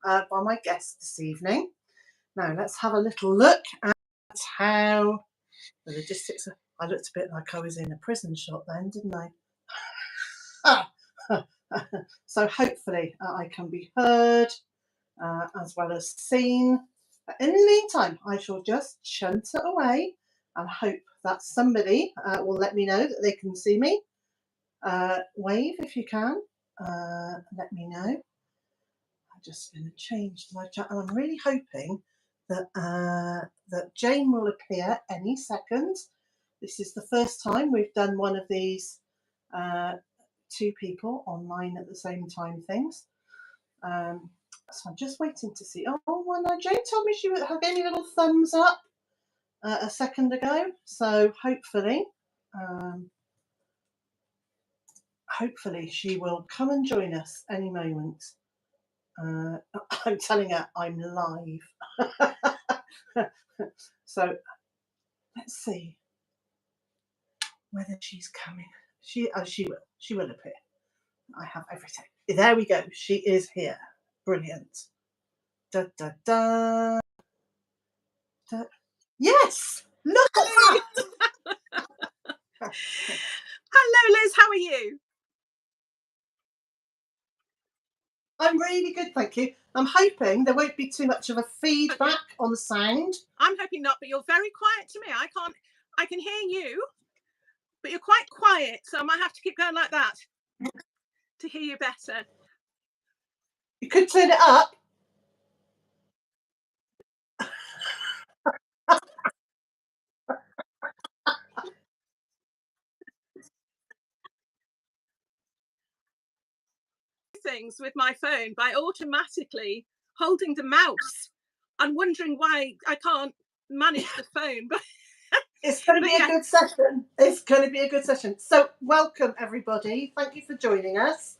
by my guest this evening. Now, let's have a little look at how the logistics are. I looked a bit like I was in a prison shot then, didn't I? So hopefully I can be heard as well as seen. In the meantime, I shall just chunt it away and hope that somebody will let me know that they can see me. Wave if you can. Let me know. I'm just going to change the live chat, and I'm really hoping that that Jane will appear any second. This is the first time we've done one of these two people online at the same time things. So I'm just waiting to see. Oh, well, no, Jane told me she gave me a little thumbs up a second ago. So hopefully she will come and join us any moment. I'm telling her I'm live. So let's see whether she's coming. She will appear. I have everything. There we go. She is here. Brilliant. Da da da. Da. Yes. Look at that. Hello, Liz. How are you? I'm really good, thank you. I'm hoping there won't be too much of a feedback on the sound. I'm hoping not, but you're very quiet to me. I can hear you, but you're quite quiet, so I might have to keep going like that to hear you better. You could turn it up. Things with my phone by automatically holding the mouse. I'm wondering why I can't manage the phone, but it's going to be a good session. It's going to be a good session. So welcome everybody. Thank you for joining us.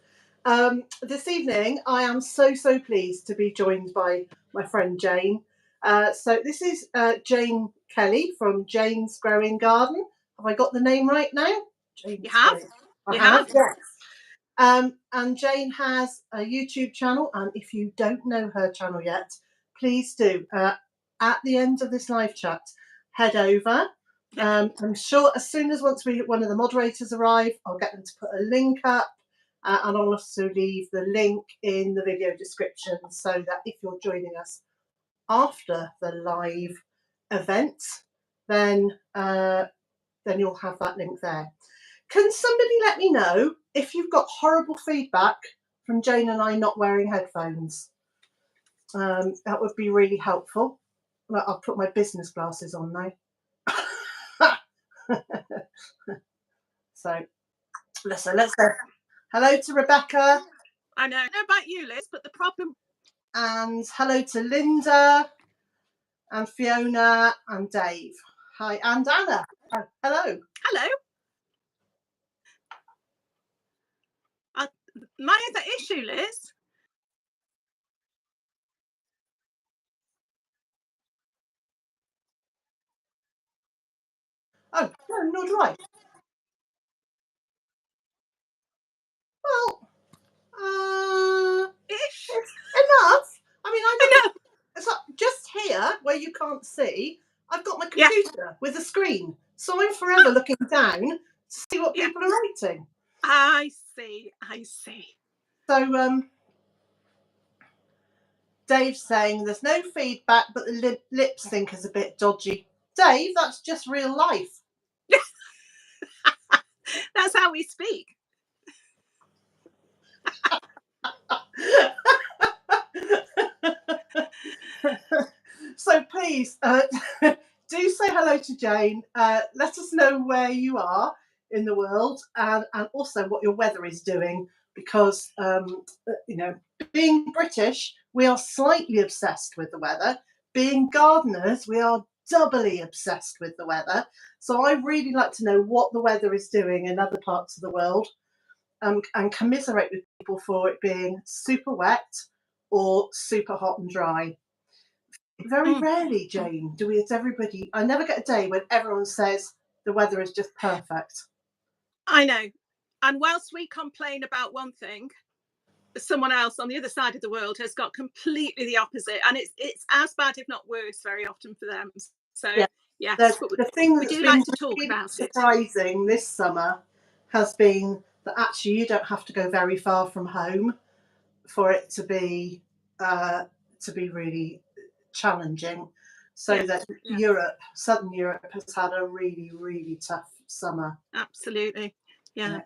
This evening I am so pleased to be joined by my friend Jane. So this is Jane Kelly from Jane's Growing Garden. Have I got the name right now? Jane's you have? I have, yes. And Jane has a YouTube channel, and if you don't know her channel yet, please do. At the end of this live chat, head over. I'm sure as soon as one of the moderators arrive, I'll get them to put a link up, and I'll also leave the link in the video description so that if you're joining us after the live event, then you'll have that link there. Can somebody let me know if you've got horrible feedback from Jane and I not wearing headphones? That would be really helpful. Well, I'll put my business glasses on now. So let's say hello to Rebecca. I know about you, Liz, but the problem. And hello to Linda and Fiona and Dave. Hi, and Anna. Hello. Hello. My other issue, Liz. Oh, no, nor do I. Well, ish. Enough. I mean, I know. It's like just here where you can't see. I've got my computer with a screen, so I'm forever looking down to see what people are writing. I see. So, Dave's saying there's no feedback, but the lip sync is a bit dodgy. Dave, that's just real life. That's how we speak. So please do say hello to Jane. Let us know where you are in the world and also what your weather is doing, because being British, we are slightly obsessed with the weather. Being gardeners, we are doubly obsessed with the weather. So I'd really like to know what the weather is doing in other parts of the world, and commiserate with people for it being super wet or super hot and dry. Very rarely, Jane, do we, as everybody, I never get a day when everyone says the weather is just perfect. I know. And whilst we complain about one thing, someone else on the other side of the world has got completely the opposite, and it's as bad, if not worse, very often for them. So yes, the thing that's we do been like to talk really about it. surprising this summer has been that actually you don't have to go very far from home for it to be really challenging. So that Europe, Southern Europe, has had a really, really tough summer. Absolutely. Yeah.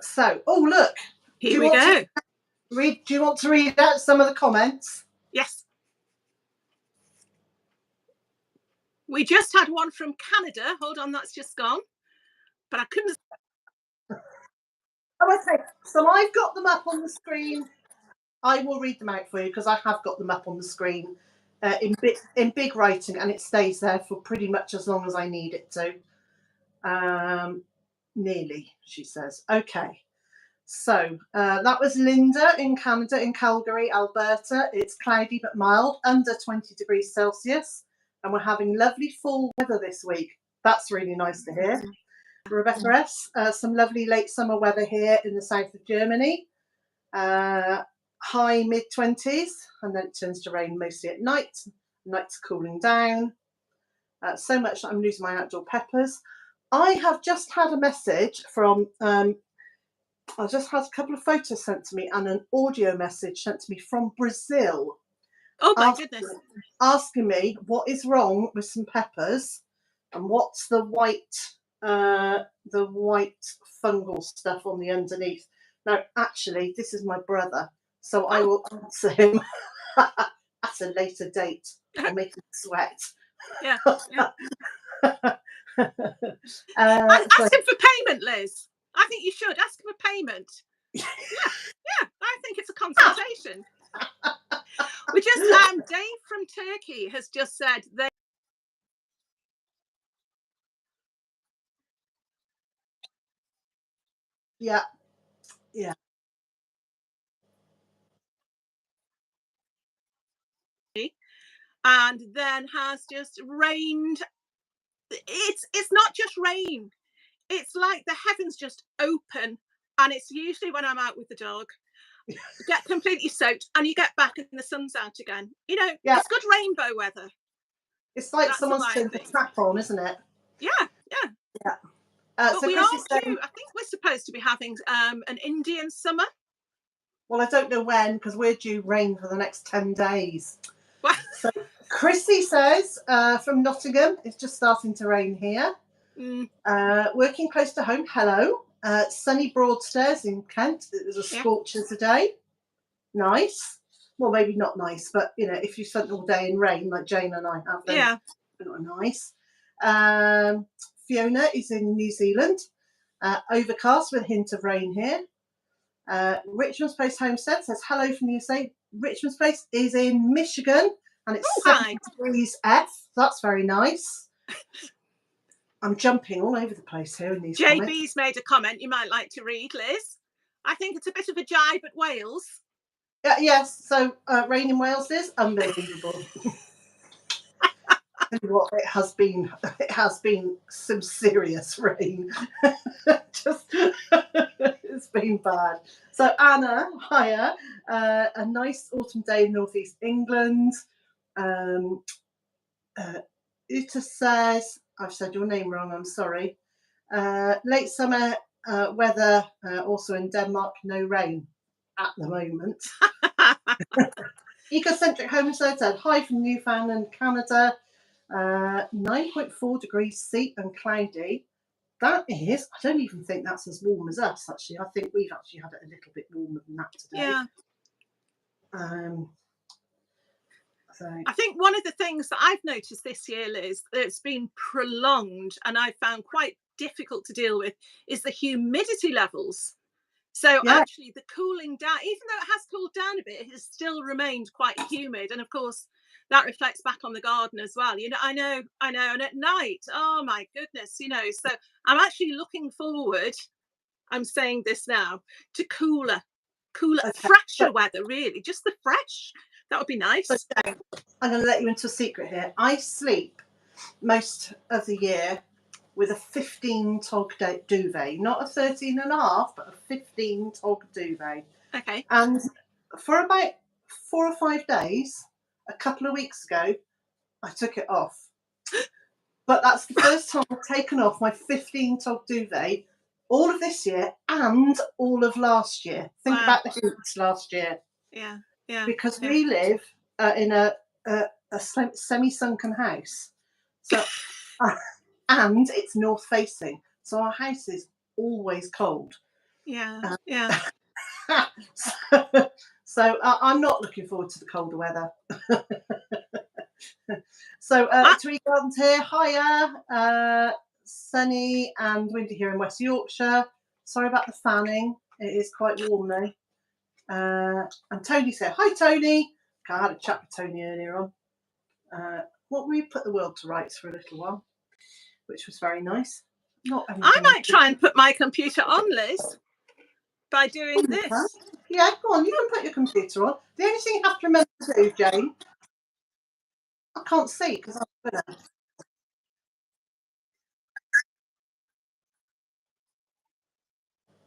So, oh look, here we go. Do you want to read out some of the comments? Yes. We just had one from Canada. Hold on, that's just gone. But I couldn't. Oh, okay. So I've got them up on the screen. I will read them out for you because I have got them up on the screen in big writing, and it stays there for pretty much as long as I need it to. Nearly, she says. Okay. So that was Linda in Canada, in Calgary, Alberta. It's cloudy but mild, under 20 degrees Celsius, and we're having lovely fall weather this week. That's really nice to hear. Rebecca S, some lovely late summer weather here in the south of Germany. High mid-20s, and then it turns to rain mostly at night. Nights cooling down. So much that I'm losing my outdoor peppers. I have just had a message from... I just had a couple of photos sent to me and an audio message sent to me from Brazil. Oh my goodness. Asking me what is wrong with some peppers and what's the white fungal stuff on the underneath. Now, actually, this is my brother, so I will answer him at a later date. I'll make him sweat. Yeah. Ask him for payment, Liz. I think you should ask him for payment. Yeah, I think it's a consultation. We just Dave from Turkey has just said they. Yeah. And then has just rained. It's not just rain. It's like the heavens just open, and it's usually when I'm out with the dog. Get completely soaked, and you get back and the sun's out again. You know, it's good rainbow weather. It's like someone's turned the tap on, isn't it? Yeah. But so we are due. I think we're supposed to be having an Indian summer. Well, I don't know when, because we're due rain for the next 10 days. So Chrissy says from Nottingham, it's just starting to rain here. Working close to home, hello. Sunny Broadstairs in Kent. It was a scorcher today. Nice. Well, maybe not nice, but you know, if you spent all day in rain like Jane and I have, then nice. Fiona is in New Zealand. Overcast with a hint of rain here. Richmond's Place Homestead says hello from the USA. Richmond's Place is in Michigan, and it's 70 degrees F. That's very nice. I'm jumping all over the place here in these comments. JB's made a comment you might like to read, Liz. I think it's a bit of a jibe at Wales. Yes, so rain in Wales is unbelievable. Tell you what, it has been some serious rain. It's been bad. So Anna, hiya. A nice autumn day in northeast England. Uta says, I've said your name wrong, I'm sorry. Late summer weather, also in Denmark, no rain at the moment. Ecocentric Homestead said, hi from Newfoundland, Canada. 9.4 degrees C and cloudy. That is, I don't even think that's as warm as us, actually. I think we've actually had it a little bit warmer than that today. Yeah. So I think one of the things that I've noticed this year, Liz, that's been prolonged and I found quite difficult to deal with is the humidity levels. So actually the cooling down, even though it has cooled down a bit, it has still remained quite humid. And of course, that reflects back on the garden as well. You know, I know. And at night, oh my goodness, you know, so I'm actually looking forward, I'm saying this now, to cooler, fresher weather, really, just the fresh. That would be nice. I'm going to let you into a secret here. I sleep most of the year with a 15 tog duvet, not a 13 and a half, but a 15 tog duvet. Okay. And for about 4 or 5 days, a couple of weeks ago, I took it off. But that's the first time I've taken off my 15 tog duvet all of this year and all of last year. Think about the heats last year. Yeah, yeah. Because we live in a semi-sunken house. So, and it's north facing. So our house is always cold. Yeah, yeah. So I'm not looking forward to the colder weather. So Twee Gardens here, hiya, sunny and windy here in West Yorkshire. Sorry about the fanning, it is quite warm though. And Tony said, hi Tony. I had a chat with Tony earlier on. What we put the world to rights for a little while, which was very nice. I might try and put my computer on, Liz, by doing this. Yeah, go on, you can put your computer on. The only thing you have to remember to do, Jane, I can't see because I'm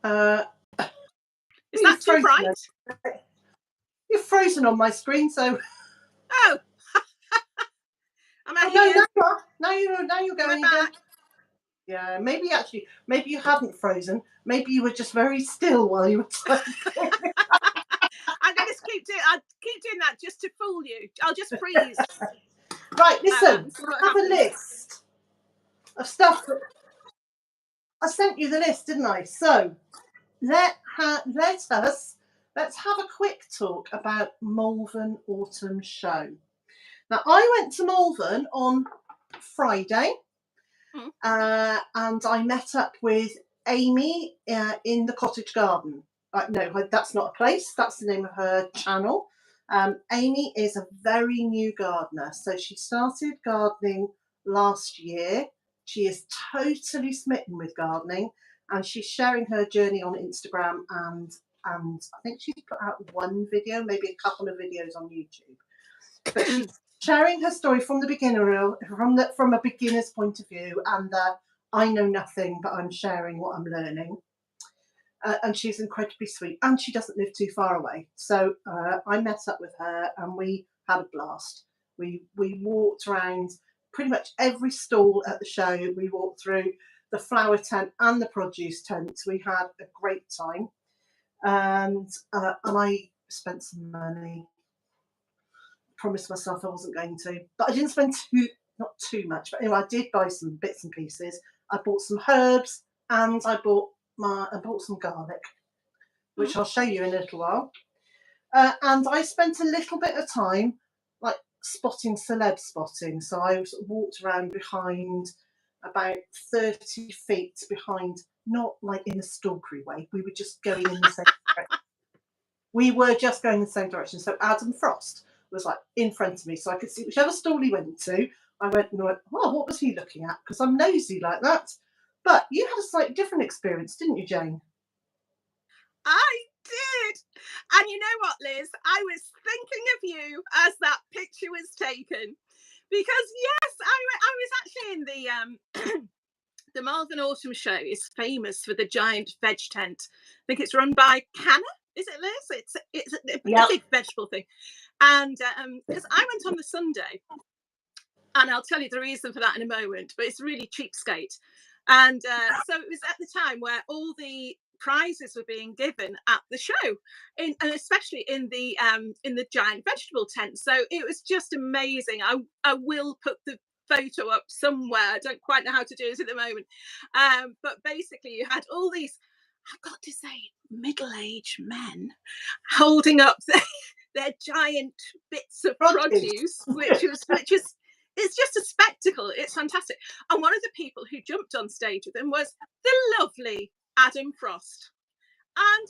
gonna. Is that too bright? You're frozen on my screen, so. Oh. Am I here? No, now you're going again. Yeah, maybe you hadn't frozen. Maybe you were just very still while you were typing. I'm going to keep doing that just to fool you. I'll just freeze. Right, listen. Have a list of stuff. I sent you the list, didn't I? So let's have a quick talk about Malvern Autumn Show. Now, I went to Malvern on Friday, and I met up with Amy in the cottage garden. No, that's not a place. That's the name of her channel. Amy is a very new gardener. So she started gardening last year. She is totally smitten with gardening, and she's sharing her journey on Instagram, and I think she's put out one video, maybe a couple of videos on YouTube. But she's sharing her story from the beginner, from a beginner's point of view, and I know nothing, but I'm sharing what I'm learning. And she's incredibly sweet, and she doesn't live too far away. So I met up with her, and we had a blast. We walked around pretty much every stall at the show. We walked through the flower tent and the produce tent. We had a great time, and I spent some money. Promised myself I wasn't going to, but I didn't spend not too much. But anyway, I did buy some bits and pieces. I bought some herbs, and I bought some garlic, which I'll show you in a little while. And I spent a little bit of time like celeb spotting. So I walked around behind, about 30 feet behind, not like in a stalkery way. We were just going in the same direction. We were just going in the same direction. So Adam Frost was like in front of me, so I could see whichever stall he went to. I went and went, oh, what was he looking at? Because I'm nosy like that. But you had a slightly different experience, didn't you, Jane? I did. And you know what, Liz? I was thinking of you as that picture was taken. Because, yes, I was actually in the Malvern Autumn Show is famous for the giant veg tent. I think it's run by Canna. Is it, Liz? It's a big vegetable thing. And because I went on the Sunday, and I'll tell you the reason for that in a moment, but it's really cheapskate. And so it was at the time where all the prizes were being given at the show, and especially in the giant vegetable tent. So it was just amazing. I will put the photo up somewhere. I don't quite know how to do it at the moment. But basically you had all these, I've got to say, middle-aged men holding up their giant bits of produce, which is it's just a spectacle. It's fantastic. And one of the people who jumped on stage with him was the lovely Adam Frost. And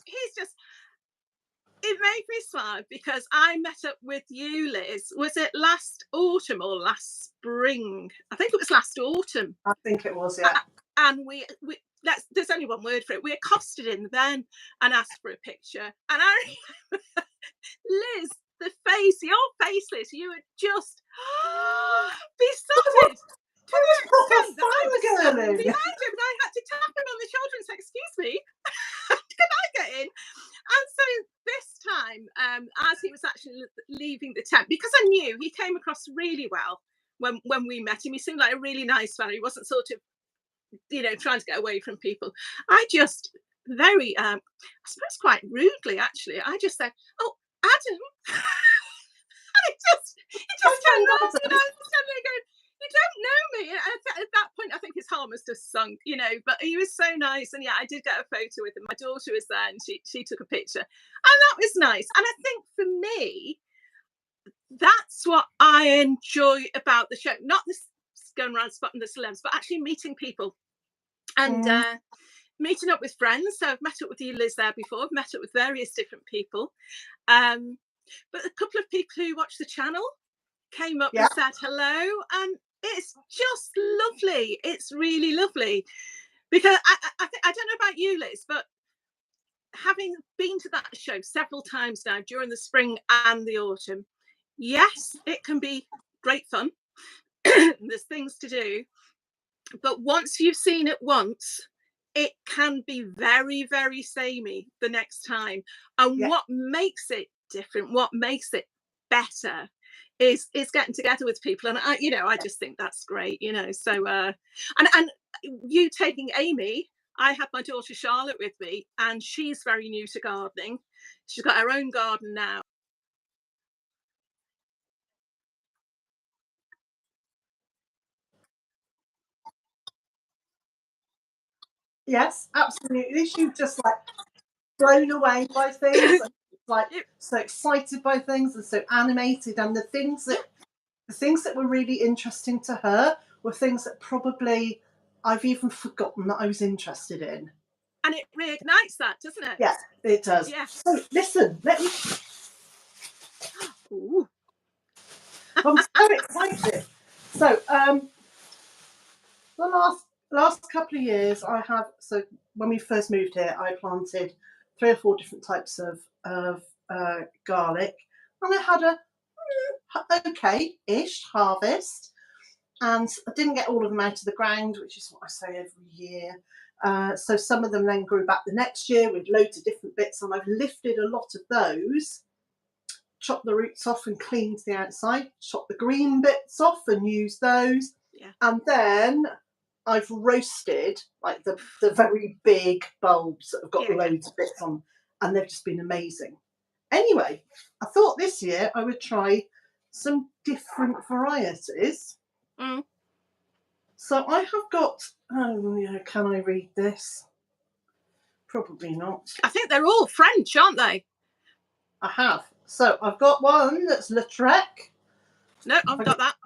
it made me smile because I met up with you, Liz. Was it last autumn or last spring? I think it was last autumn. I think it was, yeah. And there's only one word for it. We accosted him then and asked for a picture. And I Liz, your face, Liz, you were just besotted. To the extent that I was behind him, and I had to tap him on the shoulder and say, "Excuse me, can I get in?" And so this time, as he was actually leaving the tent, because I knew he came across really well when we met him. He seemed like a really nice fellow. He wasn't sort of, trying to get away from people. I just very, I suppose quite rudely, actually, I just said, "Oh, Adam." And it just turned around and I was standing there going, "You don't know me." And at that point, I think his heart must have sunk, but he was so nice. And yeah, I did get a photo with him. My daughter was there and she took a picture. And that was nice. And I think for me, that's what I enjoy about the show. Not this going around spotting the celebs, but actually meeting people and meeting up with friends. So I've met up with you, Liz, there before. I've met up with various different people. But a couple of people who watch the channel came up and said hello, and it's just lovely. It's really lovely, because I don't know about you, Liz, but having been to that show several times now during the spring and the autumn, yes, it can be great fun. There's things to do, but once you've seen it once, it can be very, very samey the next time. And what makes it different, what makes it better, is getting together with people. And I just think that's great. So and you taking Amy, I had my daughter Charlotte with me, and she's very new to gardening. She's got her own garden now. Yes, absolutely. She's just like blown away by things, and like so excited by things, and so animated. And the things that were really interesting to her were things that probably I've even forgotten that I was interested in. And it reignites that, doesn't it? Yeah, it does. Yeah. So listen, let me. Ooh. I'm so excited. So the last couple of years, when we first moved here, I planted 3 or 4 different types of garlic, and I had a okay-ish harvest, and I didn't get all of them out of the ground, which is what I say every year. So some of them then grew back the next year with loads of different bits, and I've lifted a lot of those, chopped the roots off and cleaned the outside, chopped the green bits off and used those, and then I've roasted like the very big bulbs that have got loads of bits on, and they've just been amazing. Anyway, I thought this year I would try some different varieties. So I have got, can I read this? Probably not. I think they're all French, aren't they? I have. So I've got one that's Lautrec. No, I've got that.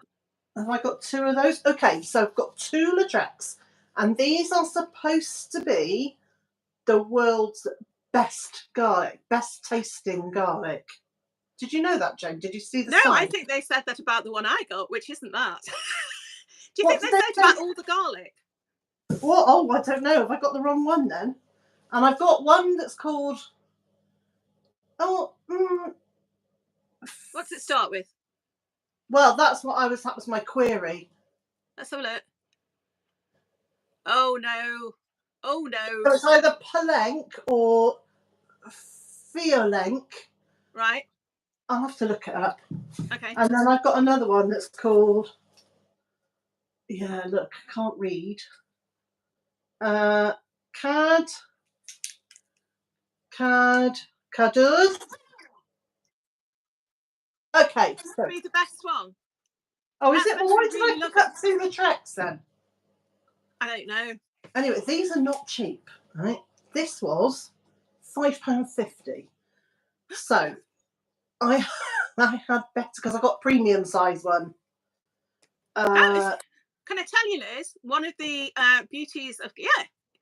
Have I got 2 of those? Okay, so I've got 2 Lautrecs, and these are supposed to be the world's best garlic, best tasting garlic. Did you know that, Jane? Did you see the sign? No, I think they said that about the one I got, which isn't that. Do you think they said about all the garlic? Well, oh, I don't know. Have I got the wrong one then? And I've got one that's called. What's it start with? Well, that was my query. Let's have a look. Oh no. Oh no. So it's either Palenque or Fiolenque. Right. I'll have to look it up. Okay. And then I've got another one that's called. Yeah, look, I can't read. Caduz. Okay. So, be the best one. Oh, is it? Well, why did I pick up 2 Lautreks then? I don't know. Anyway, these are not cheap, right? This was £5.50. So I had better because I got premium size one. Can I tell you, Liz? One of the beauties of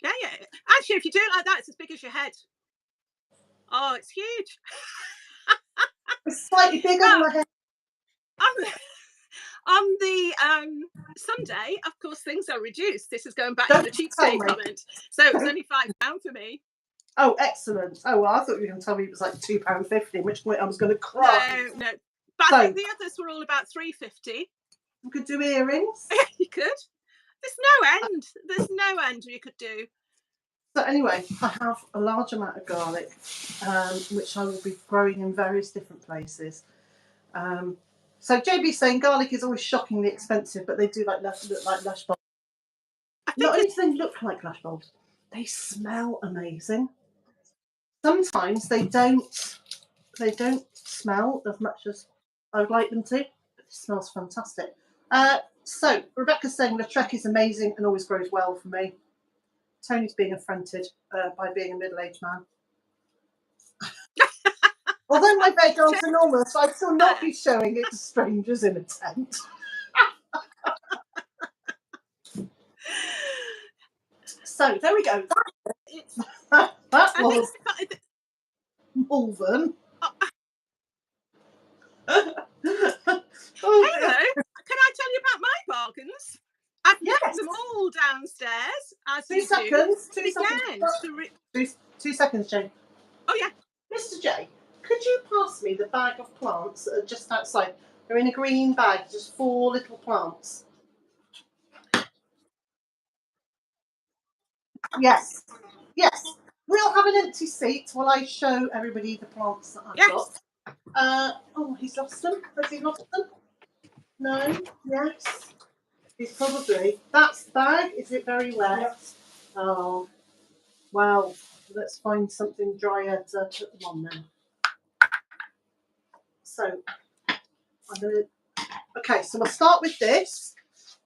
Actually, if you do it like that, it's as big as your head. Oh, it's huge. It's slightly bigger than my head. On the Sunday, of course, things are reduced. This is going back to the cheapskate comment. So it was only £5 for me. Oh, excellent. Oh, well, I thought you were going to tell me it was like £2.50, at which point I was going to cry. No. But I think the others were all about £3.50. You could do earrings. You could. There's no end. There's no end you could do. So anyway, I have a large amount of garlic, which I will be growing in various different places. So JB's saying garlic is always shockingly expensive, but they do look like lush bulbs. Not only do they look like lush bulbs, they smell amazing. Sometimes they don't smell as much as I would like them to, but it smells fantastic. So Rebecca's saying Lautrec is amazing and always grows well for me. Tony's being affronted by being a middle-aged man. Although my bedrooms are enormous, I shall not be showing it to strangers in a tent. So there we go. That was Malvern. Oh, hello. Can I tell you about my bargains? I've left them all downstairs. As 2 seconds. 2 seconds. 2 seconds, Jane. Oh yeah. Mr. J, could you pass me the bag of plants that are just outside? They're in a green bag, just 4 little plants. Yes. We'll have an empty seat while I show everybody the plants that I've got. Oh, he's lost them. Has he lost them? No. Yes. He's probably. That's the bag. Is it very wet? Yes. Oh. Well, let's find something drier to put them on then. So, okay, so we'll start with this.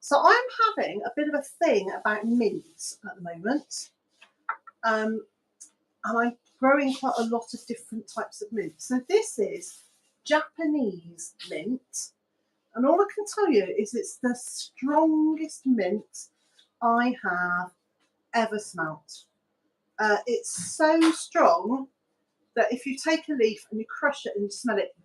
So I'm having a bit of a thing about mint at the moment. And I'm growing quite a lot of different types of mint. So this is Japanese mint. And all I can tell you is it's the strongest mint I have ever smelt. It's so strong that if you take a leaf and you crush it and you smell it, it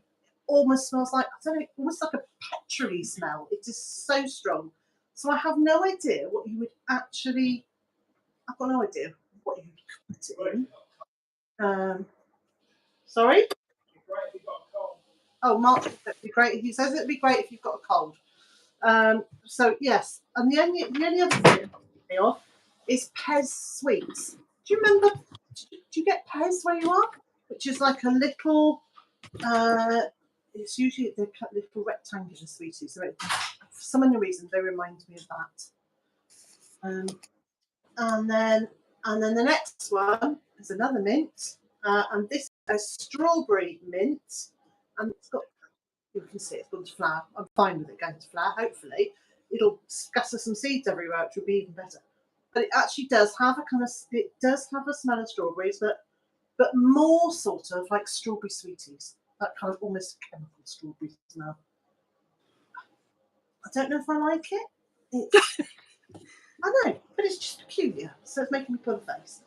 almost smells like, I don't know, almost like a petrol-y smell. It is so strong. So I have no idea what you would actually, I've got no idea what you would put it in. Sorry? Oh, Mark, that'd be great. He says it'd be great if you've got a cold. So yes, and the only other thing I'm is Pez sweets. Do you remember? Do you get Pez where you are? Which is like a little. It's usually they're little rectangular sweeties. So for some other reason they remind me of that. And then the next one is another mint, and this is a strawberry mint, and it's got. You can see it's gone to flower. I'm fine with it going to flower. Hopefully, it'll scatter some seeds everywhere, which will be even better. But it actually does have a smell of strawberries, but more sort of like strawberry sweeties. That kind of almost chemical strawberry smell. I don't know if I like it. I know, but it's just peculiar, so it's making me pull a face.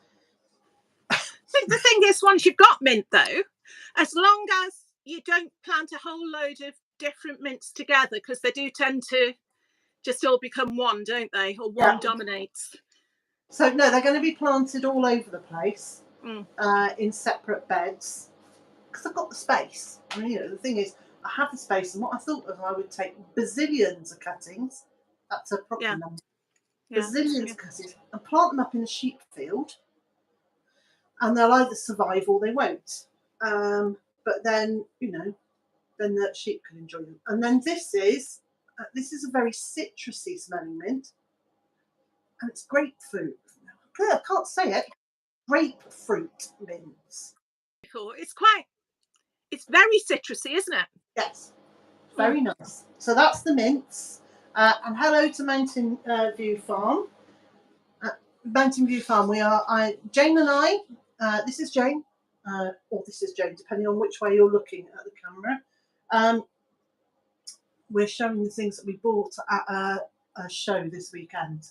I think the thing is, once you've got mint, though, as long as you don't plant a whole load of different mints together, because they do tend to just all become one, don't they? Or one dominates. So no, they're going to be planted all over the place in separate beds because I've got the space. I mean, the thing is, I have the space, and what I thought was I would take bazillions of cuttings. That's a proper number. Bazillions of cuttings and plant them up in a sheep field, and they'll either survive or they won't. But then, then the sheep can enjoy them. And then this is a very citrusy smelling mint, and it's grapefruit. I can't say it. Grapefruit mints. It's very citrusy, isn't it? Yes, very nice. So that's the mints. And hello to Mountain View Farm. Mountain View Farm. Jane and I. This is Jane. Or this is Jane, depending on which way you're looking at the camera. We're showing the things that we bought at a show this weekend.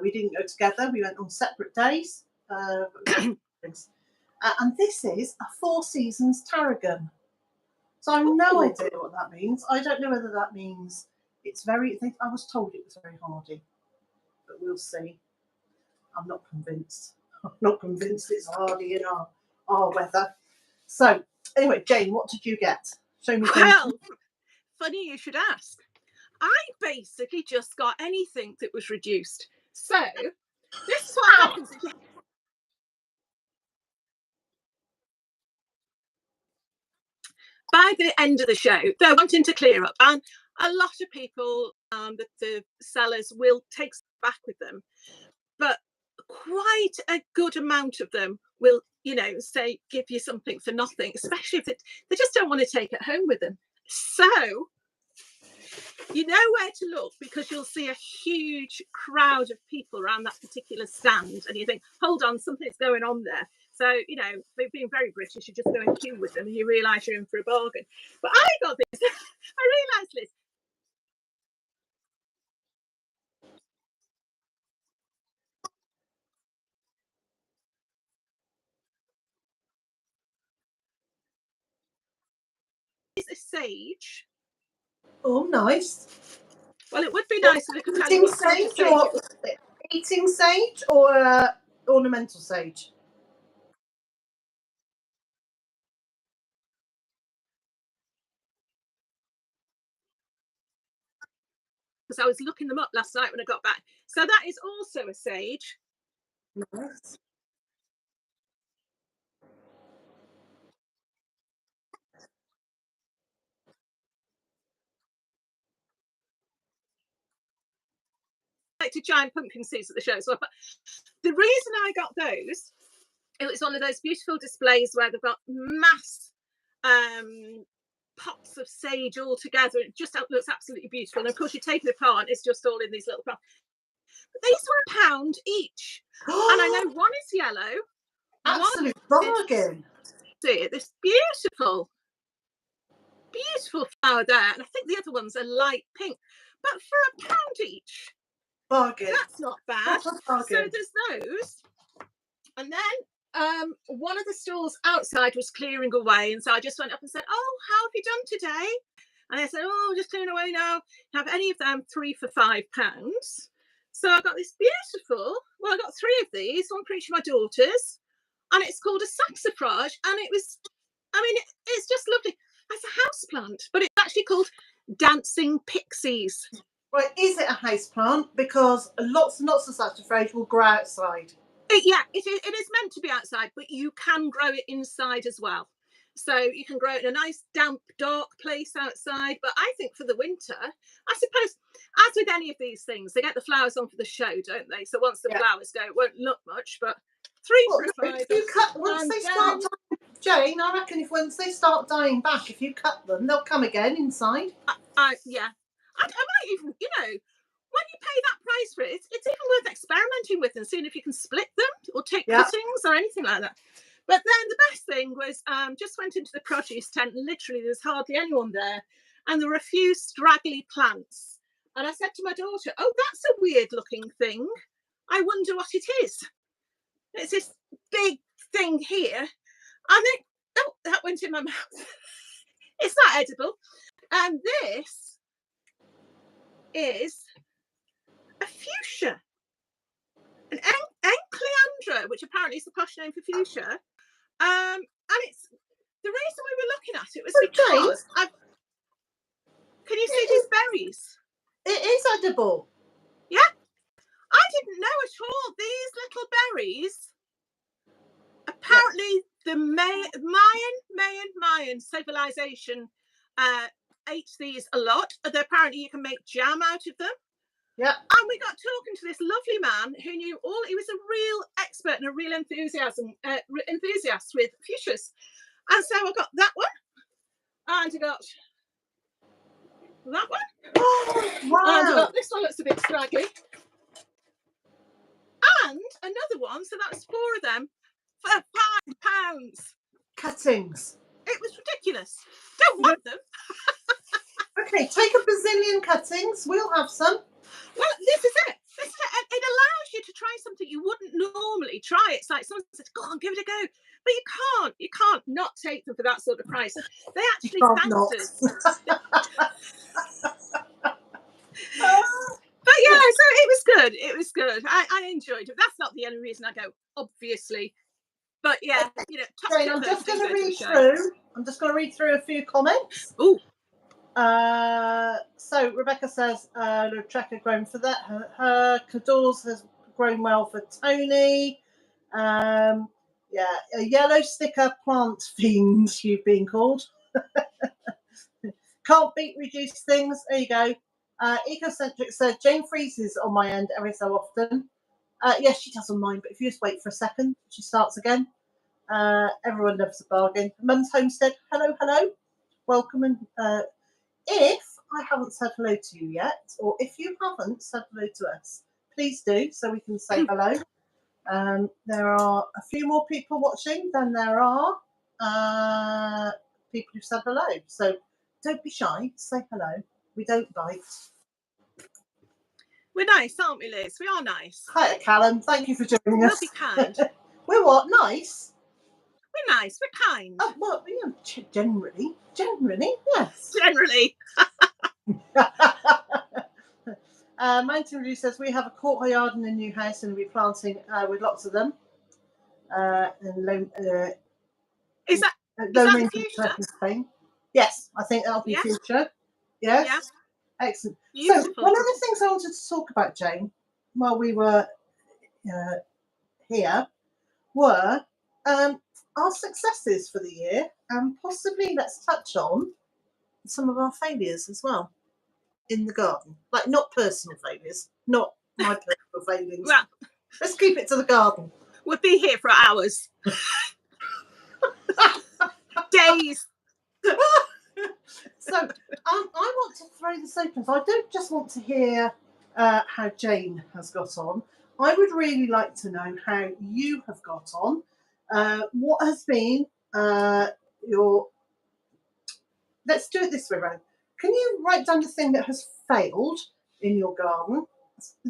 We didn't go together. We went on separate days. And this is a Four Seasons tarragon. So I have no idea what that means. I don't know whether that means it's very. I was told it was very hardy, but we'll see. I'm not convinced. I'm not convinced it's hardy in our weather. So anyway, Jane, what did you get? Show me. Well, funny you should ask. I basically just got anything that was reduced. So this is what happens if you... By the end of the show, they're wanting to clear up, and a lot of people, the sellers will take back with them, but quite a good amount of them will, say, give you something for nothing, especially if they just don't want to take it home with them. So you know where to look, because you'll see a huge crowd of people around that particular stand, and you think, hold on, something's going on there. So, they've been very British, you just go and queue with them and you realise you're in for a bargain. But I got this, I realised this. It's a sage. Oh, nice. Well, it would be nice if I could tell you what sage, sage or eating sage, or ornamental sage? Because I was looking them up last night when I got back. So that is also a sage. Nice. Like to giant pumpkin seeds at the show as well. But the reason I got those, it was one of those beautiful displays where they've got mass pots of sage all together. It just looks absolutely beautiful. And of course, you take it apart, it's just all in these little pots. But these were £1 each. And I know one is yellow. Absolute bargain. See, this beautiful flower there. And I think the other one's a light pink. But for £1 each, bargain. That's not bad. So there's those. And then one of the stalls outside was clearing away, and so I just went up and said, oh, how have you done today? And they said, oh, just clearing away now. Have any of them 3 for £5? So I got this beautiful, well, I got 3 of these, one for each of my daughters, and it's called a saxifrage, and it was, it's just lovely. It's a house plant, but it's actually called Dancing Pixies. Right, is it a house plant? Because lots and lots of saxifrage will grow outside. It is meant to be outside, but you can grow it inside as well. So you can grow it in a nice, damp, dark place outside. But I think for the winter, I suppose, as with any of these things, they get the flowers on for the show, don't they? So once the flowers go, it won't look much, but 3 for £5. If you cut, once they start dying, Jane, I reckon once they start dying back, if you cut them, they'll come again inside. Yeah. I might even, when you pay that price for it, it's even worth experimenting with and seeing if you can split them or take cuttings or anything like that. But then the best thing was, just went into the produce tent, and literally there's hardly anyone there, and there were a few straggly plants. And I said to my daughter, oh, that's a weird looking thing. I wonder what it is. It's this big thing here. And then, oh, that went in my mouth. It's not edible. And this is a fuchsia, an encleandra, which apparently is the posh name for fuchsia. And it's the reason we were looking at it was because can you see these berries? It is edible. Yeah, I didn't know at all. These little berries. Apparently, the Mayan civilization ate these a lot. Apparently, you can make jam out of them. Yeah. And we got talking to this lovely man who knew all. He was a real expert and a real enthusiast with fuchsias. And so I got that one, and I got that one. Oh, wow. And I got this one looks a bit scraggly. And another one, so that's 4 of them for £5. Cuttings. It was ridiculous. Don't want them. Okay, take a bazillion cuttings. We'll have some. Well, this is it. It allows you to try something you wouldn't normally try. It's like someone says, go on, give it a go. But you can't not take them for that sort of price. They actually thanked us. But yeah, so it was good. It was good. I enjoyed it. That's not the only reason I go, obviously. But yeah, Jane, I'm just going to read through a few comments. Oh. So Rebecca says Lautreka grown for that. Her Cadors has grown well for Tony. Yeah, a yellow sticker plant fiend you've been called. Can't beat reduced things. There you go. Ecocentric said Jane freezes on my end every so often. Yes, she does on mine, but if you just wait for a second, she starts again. Everyone loves a bargain. Mum's Homestead, hello, hello. Welcome. And if I haven't said hello to you yet, or if you haven't said hello to us, please do so we can say hello. There are a few more people watching than there are people who've said hello. So don't be shy, say hello. We don't bite. We're nice, aren't we, Liz? We are nice. Hi, Callum. Thank you for joining us. We'll be kind. We're what? Nice? We're nice. We're kind. Oh, well, yeah, generally, yes. Generally. Mountain Review says we have a courtyard in a new house and we'll be planting with lots of them. Is that the future? Spain. Yes, I think that'll be future. Yes. Yeah. Excellent. Beautiful. So one of the things I wanted to talk about, Jane, while we were here, were our successes for the year, and possibly let's touch on some of our failures as well in the garden. Like not personal failures, not my personal failings. Well, let's keep it to the garden. We'll be here for hours. Days. So I want to throw this open. So I don't just want to hear how Jane has got on. I would really like to know how you have got on. What has been your... Let's do it this way around. Can you write down the thing that has failed in your garden?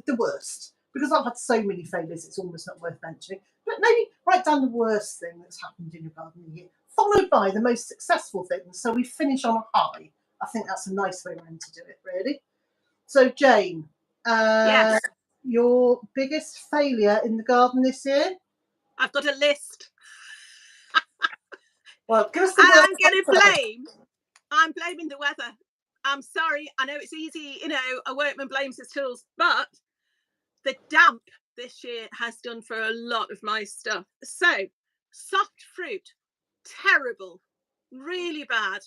The worst. Because I've had so many failures, it's almost not worth mentioning. But maybe write down the worst thing that's happened in your garden in a year, followed by the most successful things, so we finish on a high. I think that's a nice way around to do it, really. So, Jane, yes. Your biggest failure in the garden this year? I've got a list. Well, give us the I'm blaming the weather. I'm sorry. I know it's easy, a workman blames his tools, but the damp this year has done for a lot of my stuff. So, soft fruit, terrible, really bad.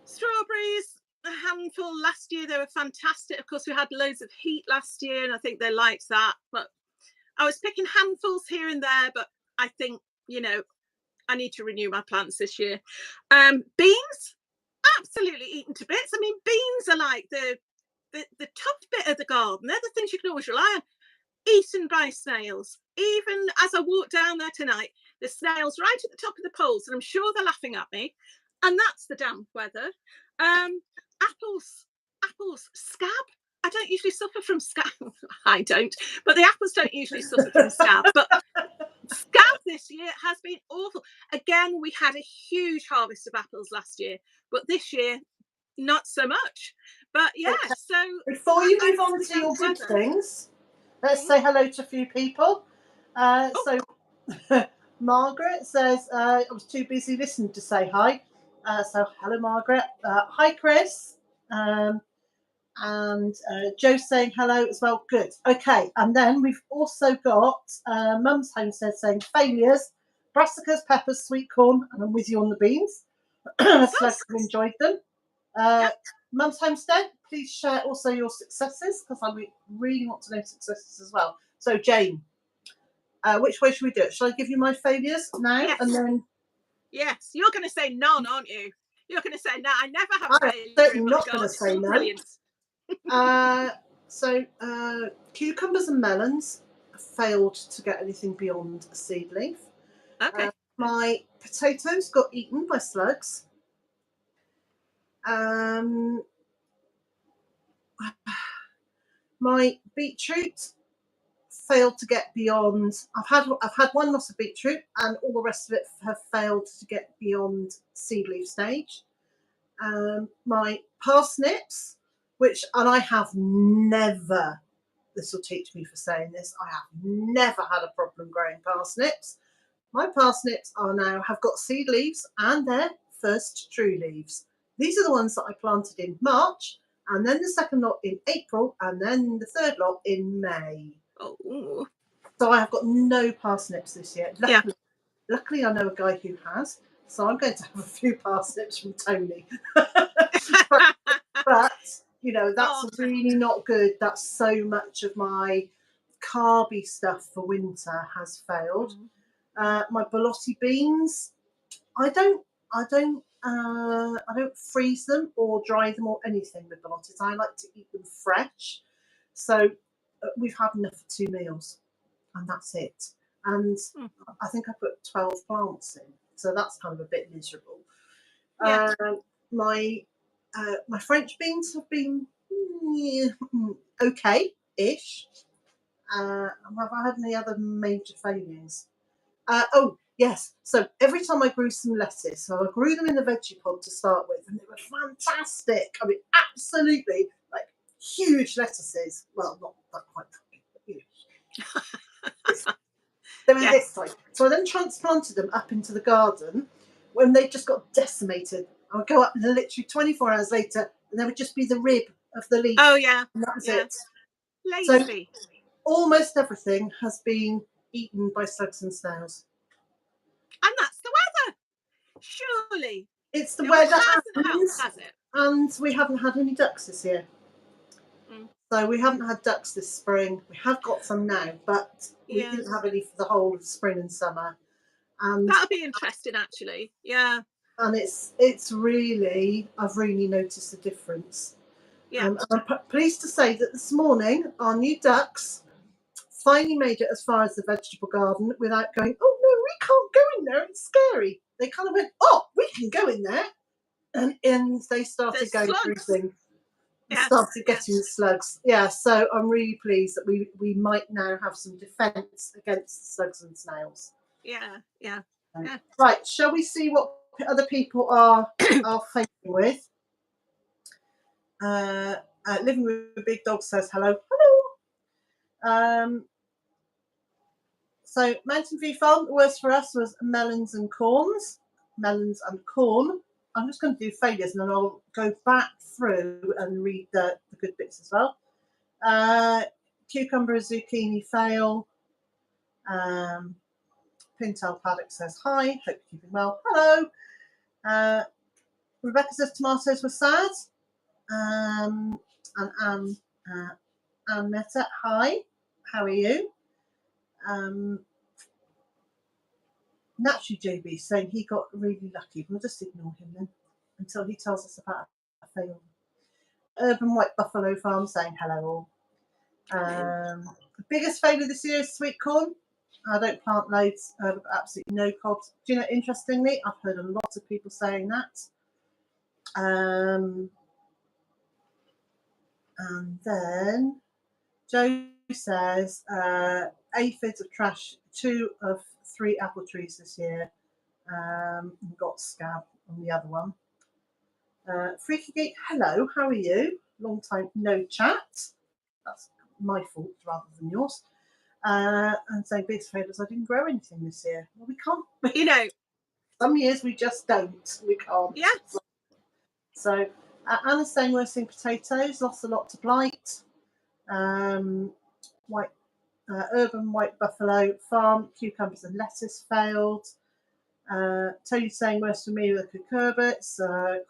Strawberries, a handful last year. They were fantastic. Of course, we had loads of heat last year, and I think they liked that. But I was picking handfuls here and there, but I think, I need to renew my plants this year. Beans, absolutely eaten to bits. I mean, beans are like the tough bit of the garden. They're the things you can always rely on. Eaten by snails. Even as I walk down there tonight, the snails right at the top of the poles, and I'm sure they're laughing at me. And that's the damp weather. Apples, scab. I don't usually suffer from scab. I don't, but the apples don't usually suffer from scab. But scab this year has been awful. Again, we had a huge harvest of apples last year, but this year, not so much. But yeah, so before you move on to your good things, let's say hello to a few people. So Margaret says, I was too busy listening to say hi. So hello, Margaret. Hi, Chris. And Joe's saying hello as well. Good. Okay. And then we've also got Mum's Homestead saying failures, brassicas, peppers, sweet corn, and I'm with you on the beans. Slug enjoyed them. Mum's Homestead, please share also your successes, because I really want to know successes as well. So Jane, which way should we do it? Shall I give you my failures now? Yes. And then... Yes, you're going to say none, aren't you? You're going to say no. I never have a failure. I'm certainly not going to say no. Brilliant. So cucumbers and melons failed to get anything beyond a seed leaf. Okay. My potatoes got eaten by slugs. My beetroot failed to get beyond. I've had one loss of beetroot, and all the rest of it have failed to get beyond seed leaf stage. My parsnips, and I have never. This will teach me for saying this. I have never had a problem growing parsnips. My parsnips have got seed leaves and their first true leaves. these are the ones that I planted in March, and then the second lot in April, and then the third lot in May. Oh. So I have got no parsnips this year. Luckily, I know a guy who has, so I'm going to have a few parsnips from Tony. but you know, that's really not good. That's so much of my carby stuff for winter has failed. My borlotti beans, I don't freeze them or dry them or anything with borlottis. I like to eat them fresh. So we've had enough for 2 meals, and that's it. And I think I put 12 plants in, so that's kind of a bit miserable. Yeah. My French beans have been okay-ish. Have I had any other major failures? Oh, yes. So every time I grew some lettuce, so I grew them in the veggie pod to start with, and they were fantastic. I mean, absolutely, like huge lettuces. Well, not quite that big, but you know. They were this size. So I then transplanted them up into the garden when they just got decimated. I would go up literally 24 hours later, and there would just be the rib of the leaf. Oh, yeah. And that was it. Lazy. So almost everything has been eaten by slugs and snails. And that's the weather. Surely. It's the weather hasn't helped, has it? And we haven't had any ducks this year. So we haven't had ducks this spring. We have got some now, but we didn't have any for the whole of spring and summer. And that'll be interesting, actually. Yeah. And it's really, I've really noticed a difference. Yeah. And I'm pleased to say that this morning our new ducks finally made it as far as the vegetable garden without going, oh no, we can't go in there, it's scary. They kind of went, oh, we can go in there. And they started going through things. Started getting slugs. Yeah, so I'm really pleased that we might now have some defence against slugs and snails. Yeah. Right, shall we see what other people are facing with? Living with a Big Dog says hello. So Mountain View Farm, the worst for us was melons and corn. I'm just going to do failures, and then I'll go back through and read the good bits as well. Cucumber, zucchini fail. Pintail Paddock says hi. Hope you're keeping well. Hello. Rebecca says tomatoes were sad. And Anne Meta, hi. How are you? Naturally, JB saying he got really lucky. We'll just ignore him then until he tells us about a fail. Urban White Buffalo Farm saying hello all. The biggest failure this year is sweet corn. I don't plant loads, absolutely no cobs. Do you know, interestingly, I've heard a lot of people saying that. And then Joe says, aphids have trashed 2 of 3 apple trees this year. Got scab on the other one. Freaky Geek, hello, how are you? Long time no chat. That's my fault rather than yours. And saying biggest failures, I didn't grow anything this year. Well, we can't. You know, some years we just don't. We can't. Yeah. So Anna's saying roasting potatoes, lost a lot to blight. Urban White Buffalo Farm, cucumbers and lettuce failed. Tony's saying worse for me with the cucurbits,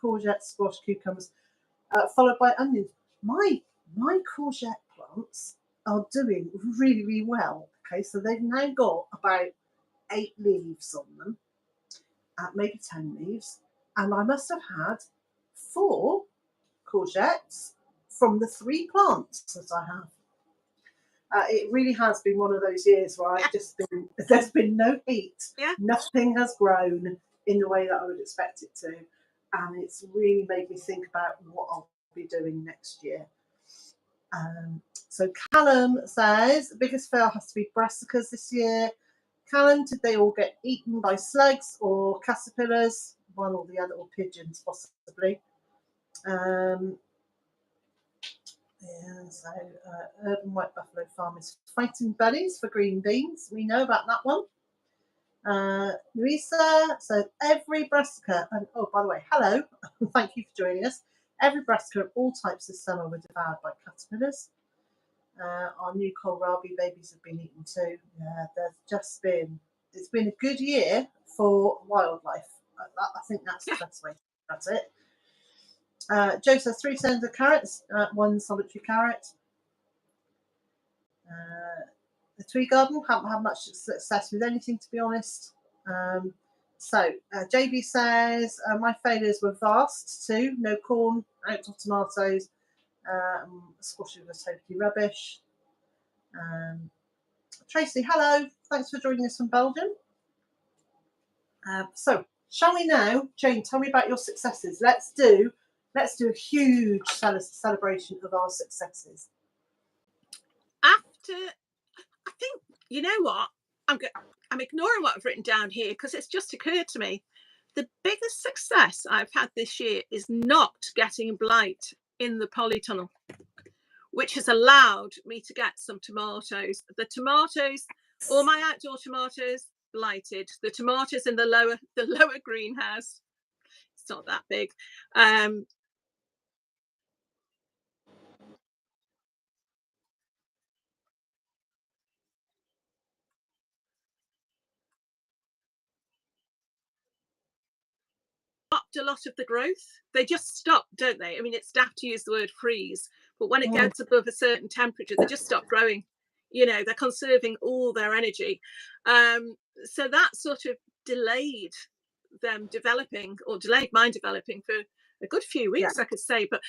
courgettes, squash, cucumbers, followed by onions. My courgette plants are doing really, really well. Okay, so they've now got about 8 leaves on them, maybe 10 leaves, and I must have had 4 courgettes from the 3 plants that I have. It really has been one of those years where there's been no heat. Yeah. Nothing has grown in the way that I would expect it to. And it's really made me think about what I'll be doing next year. So Callum says, the biggest fail has to be brassicas this year. Callum, did they all get eaten by slugs or caterpillars? One or the other, or pigeons possibly. So Urban White Buffalo Farm is fighting bunnies for green beans. We know about that one. Louisa said every brassica, and oh, by the way, hello, thank you for joining us. Every brassica of all types this summer were devoured by caterpillars. Our new kohlrabi babies have been eaten too. Yeah, it's been a good year for wildlife. I think that's the best way. That's it. Joe says 3 stems of carrots, 1 solitary carrot. The tree garden, haven't had much success with anything, to be honest. JB says my failures were vast too. No corn, outdoor tomatoes, squashes were totally rubbish. Tracy, hello. Thanks for joining us from Belgium. So, shall we now, Jane? Tell me about your successes. Let's do a huge celebration of our successes. After, I think, you know what? I'm ignoring what I've written down here because it's just occurred to me. The biggest success I've had this year is not getting blight in the polytunnel, which has allowed me to get some tomatoes. The tomatoes, all my outdoor tomatoes, blighted. The tomatoes in the lower greenhouse, it's not that big. A lot of the growth. They just stop, don't they? I mean, it's daft to use the word freeze, but when it gets above a certain temperature, they just stop growing. You know, they're conserving all their energy. So that sort of delayed them developing, or delayed mine developing for a good few weeks, I could say. But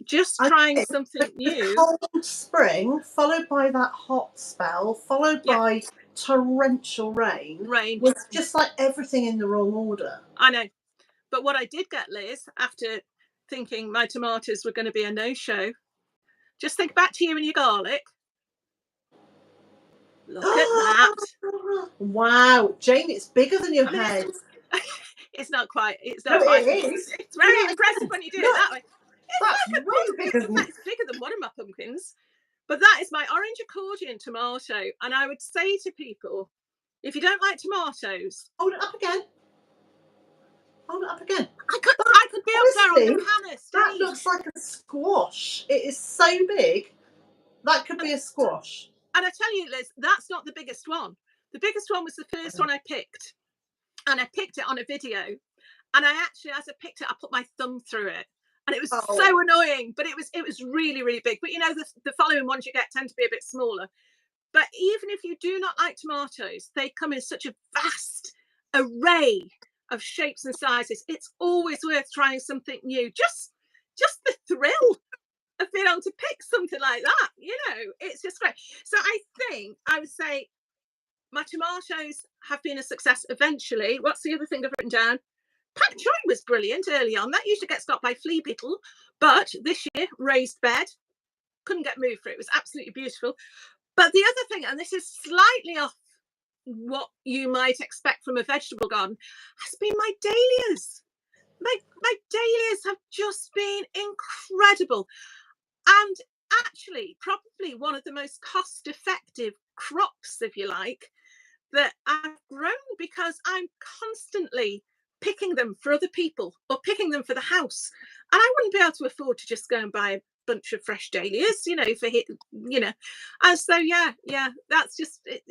just trying something new. Cold spring, followed by that hot spell, followed by torrential rain, was just like everything in the wrong order. I know. But what I did get, Liz, after thinking my tomatoes were going to be a no-show, just think back to you and your garlic. Look at that. Wow, Jane, it's bigger than your head. It's not quite. It's not quite. It is. It's very impressive when you do it that way. It's bigger than one of my pumpkins. But that is my orange accordion tomato. And I would say to people, if you don't like tomatoes, hold it up again. I could be up there on the panel. That looks like a squash. It is so big. That could be a squash. And I tell you, Liz, that's not the biggest one. The biggest one was the first one I picked. And I picked it on a video. And I actually, as I picked it, I put my thumb through it. And it was so annoying. But it was really, really big. But you know, the following ones you get tend to be a bit smaller. But even if you do not like tomatoes, they come in such a vast array of shapes and sizes. It's always worth trying something new. Just the thrill of being able to pick something like that, you know, it's just great. So I think I would say my tomatoes have been a success eventually. What's the other thing I've written down? Pak choy was brilliant early on. That usually gets got by flea beetle, but this year, raised bed, couldn't get moved for it. It was absolutely beautiful. But the other thing, and this is slightly off what you might expect from a vegetable garden, has been my dahlias. My dahlias have just been incredible. And actually, probably one of the most cost-effective crops, if you like, that I've grown, because I'm constantly picking them for other people or picking them for the house. And I wouldn't be able to afford to just go and buy a bunch of fresh dahlias, you know, And so, yeah, that's just it.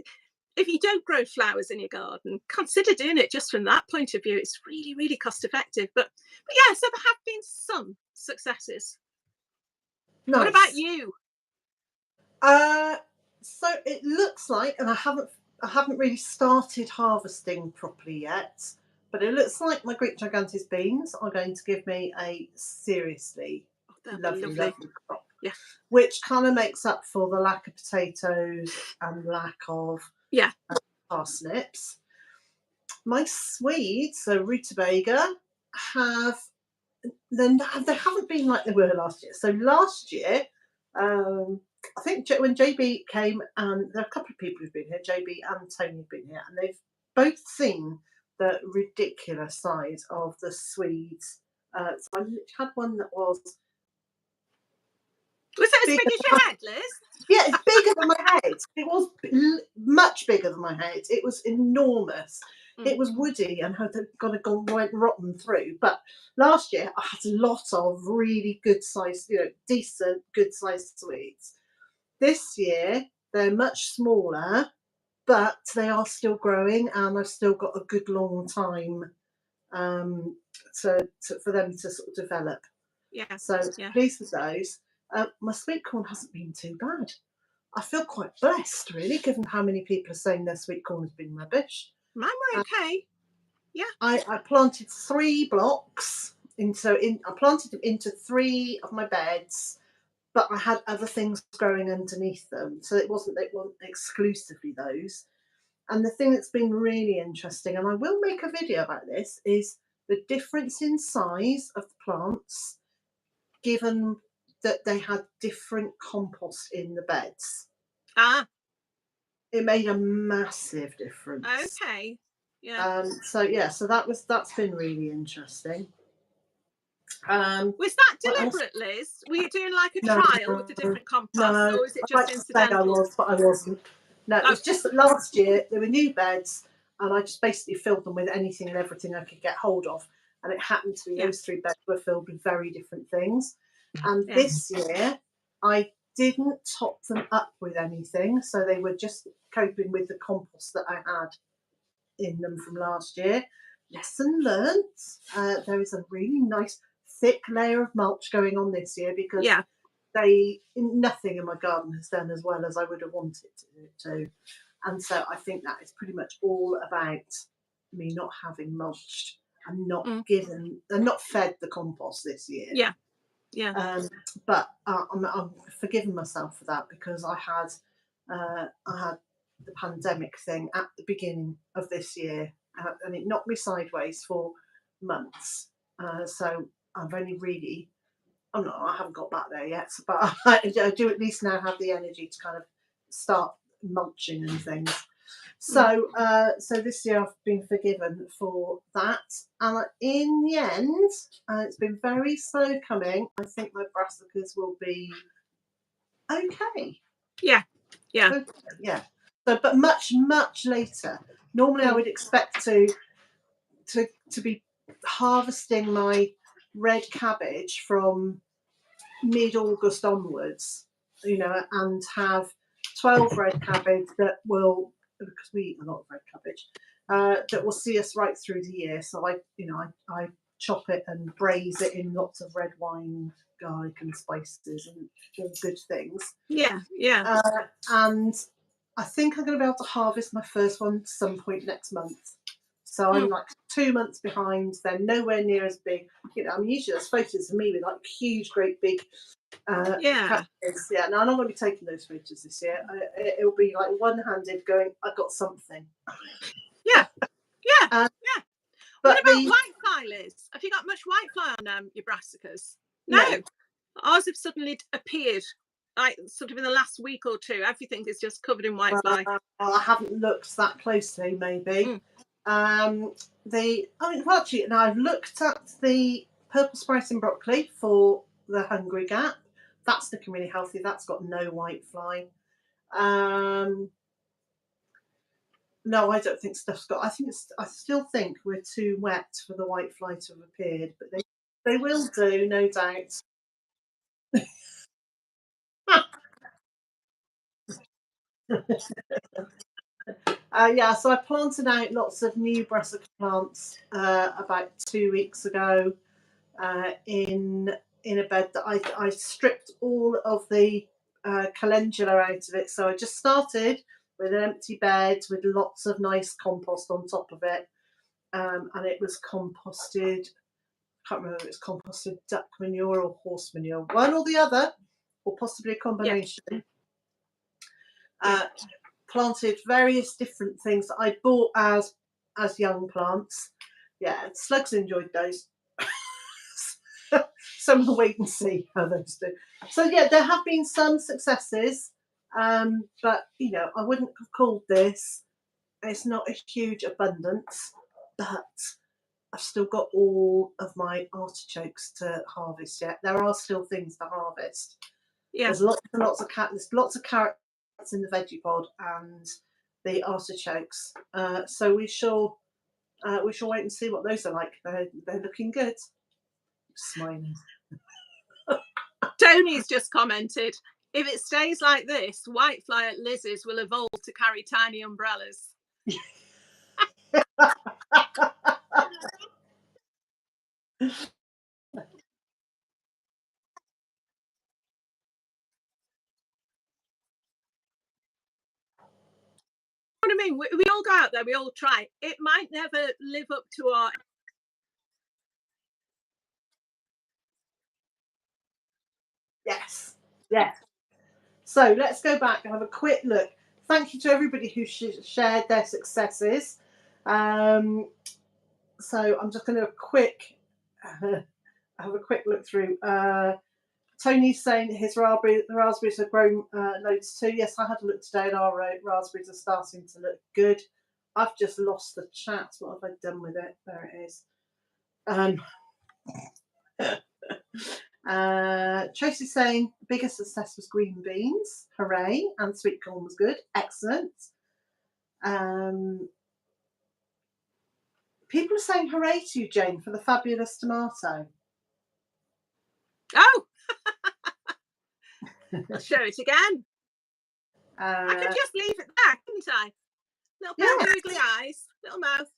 If you don't grow flowers in your garden, consider doing it just from that point of view. It's really, really cost-effective. But yeah, so there have been some successes. Nice. What about you? So it looks like, and I haven't really started harvesting properly yet, but it looks like my Greek gigantes beans are going to give me a seriously lovely crop. Yeah. Which kind of makes up for the lack of potatoes and lack of parsnips. My Swedes, so rutabaga, they haven't been like they were last year. So last year, I think when JB came, and there are a couple of people who've been here, JB and Tony have been here, and they've both seen the ridiculous size of the Swedes. So I had one that was Was it as big as your head, Liz? Yeah, it's bigger than my head. It was much bigger than my head. It was enormous. It was woody and had gone right rotten through. But last year I had a lot of really good sized, decent, good sized sweets. This year they're much smaller, but they are still growing, and I've still got a good long time for them to sort of develop. Yeah. So pleased with those. My sweet corn hasn't been too bad. I feel quite blessed, really, given how many people are saying their sweet corn has been rubbish. Mine were okay. Yeah. I planted 3 blocks I planted them into 3 of my beds, but I had other things growing underneath them, so it wasn't exclusively those. And the thing that's been really interesting, and I will make a video about this, is the difference in size of the plants, given that they had different compost in the beds. It made a massive difference. Okay. Yeah. So that's been really interesting. Was that deliberate, Liz? Were you doing like a trial with the different composts, or was it just incidental? I was, but I wasn't. No, it was just that last year there were new beds, and I just basically filled them with anything and everything I could get hold of. And it happened to be those 3 beds were filled with very different things. And this year I didn't top them up with anything, so they were just coping with the compost that I had in them from last year. Lesson learnt. There is a really nice thick layer of mulch going on this year, because nothing in my garden has done as well as I would have wanted it to. And so I think that is pretty much all about me not having mulched and not not fed the compost this year. But I'm forgiving myself for that, because I had the pandemic thing at the beginning of this year, and it knocked me sideways for months. So I've only really, I haven't got back there yet, but I do at least now have the energy to kind of start mulching and things. So this year I've been forgiven for that, and in the end, it's been very slow coming. I think my brassicas will be okay. Yeah. So, but much later. Normally, I would expect to be harvesting my red cabbage from mid-August onwards, and have 12 red cabbage that will, because we eat a lot of red cabbage, that will see us right through the year. So I chop it and braise it in lots of red wine, garlic and spices and all good things. And I think I'm going to be able to harvest my first one at some point next month. So I'm like 2 months behind. They're nowhere near as big. Usually there's photos of me with like huge, great big cabbages. No, I'm not going to be taking those photos this year. It'll be like one-handed going, I got something. What about whitefly, Liz? Have you got much whitefly on your brassicas? No. Ours have suddenly appeared, like sort of in the last week or two. Everything is just covered in whitefly. I haven't looked that closely, maybe. Actually, now I've looked at the purple sprouting broccoli for the Hungry Gap. That's looking really healthy. That's got no whitefly. No, I don't think stuff's got. I still think we're too wet for the whitefly to have appeared, but they will do, no doubt. So I planted out lots of new brassica plants about 2 weeks ago in a bed that I stripped all of the calendula out of it. So I just started with an empty bed with lots of nice compost on top of it, and it was composted. I can't remember if it's composted duck manure or horse manure, one or the other, or possibly a combination. Planted various different things that I bought as young plants. Slugs enjoyed those. Some will wait and see how those do. So there have been some successes, but I wouldn't have called this. It's not a huge abundance, but I've still got all of my artichokes to harvest yet. There are still things to harvest. Yeah. There's lots and lots of there's lots of carrots in the veggie pod and the artichokes. So we shall wait and see what those are like. They're looking good. Smiling. Tony's just commented, if it stays like this, whitefly at Liz's will evolve to carry tiny umbrellas. What I mean, we all go out there, we all try. It might never live up to our... Yes. So let's go back and have a quick look. Thank you to everybody who shared their successes. So I'm just going to have a quick look through. Tony's saying his raspberries have grown loads too. Yes, I had a look today and our raspberries are starting to look good. I've just lost the chat. What have I done with it? There it is. Tracy's saying biggest success was green beans. Hooray. And sweet corn was good. Excellent. People are saying hooray to you, Jane, for the fabulous tomato. Oh! I'll show it again. I could just leave it there, couldn't I? Little pair of googly eyes, little mouth.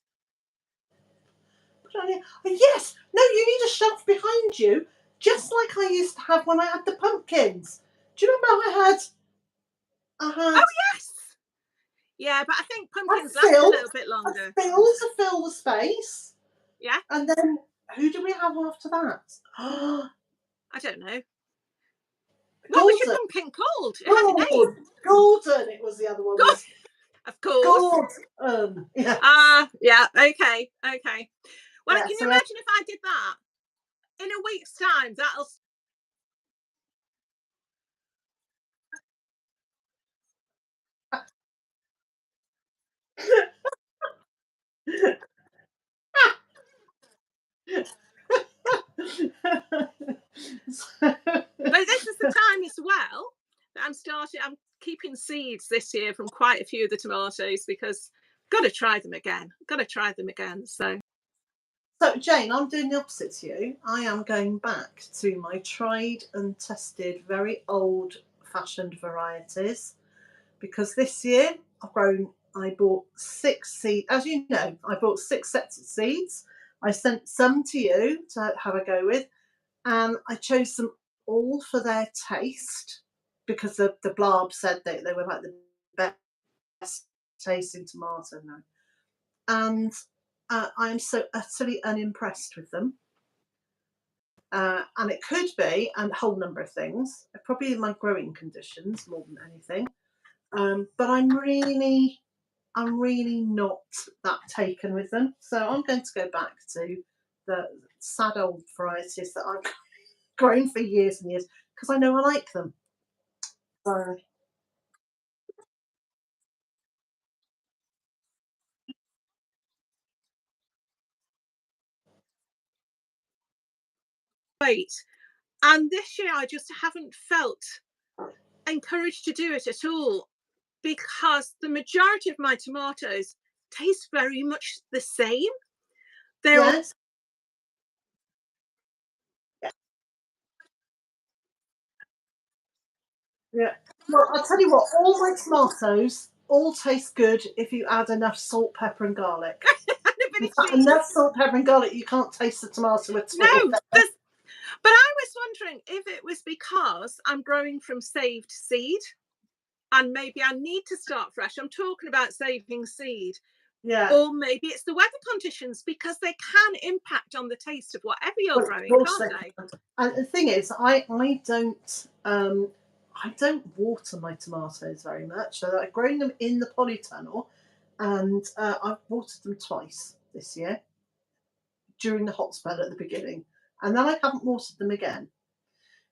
Yes! No, you need a shelf behind you, just like I used to have when I had the pumpkins. Do you remember I had... Oh, yes! Yeah, but I think pumpkins last a little bit longer. To fill the space. Yeah. And then, who do we have after that? I don't know. What was your pumpkin called? It had a name. Gordon, it was the other one. Of course. Gordon. Yeah. Yeah. Okay. Well, can you imagine if I did that in a week's time? That'll... But this is the time as well that I'm keeping seeds this year from quite a few of the tomatoes because got to try them again. So Jane, I'm doing the opposite to you. I am going back to my tried and tested, very old-fashioned varieties because this year I bought 6 seeds. As you know, I bought 6 sets of seeds. I sent some to you to have a go with, and I chose them all for their taste because the blurb said that they were like the best tasting tomato now. And I am so utterly unimpressed with them. And it could be a whole number of things, probably my growing conditions more than anything. But I'm really not that taken with them. So I'm going to go back to the sad old varieties that I've grown for years and years because I know I like them. Great. And this year I just haven't felt encouraged to do it at all because the majority of my tomatoes taste very much the same. They're all... Yeah. Well, I'll tell you what, all my tomatoes all taste good if you add enough salt, pepper and garlic. Enough salt, pepper and garlic, you can't taste the tomato at all. No, but I was wondering if it was because I'm growing from saved seed and maybe I need to start fresh. I'm talking about saving seed. Yeah. Or maybe it's the weather conditions because they can impact on the taste of whatever you're growing, can't they? And the thing is, I don't water my tomatoes very much. So I've grown them in the polytunnel and I've watered them twice this year during the hot spell at the beginning. And then I haven't watered them again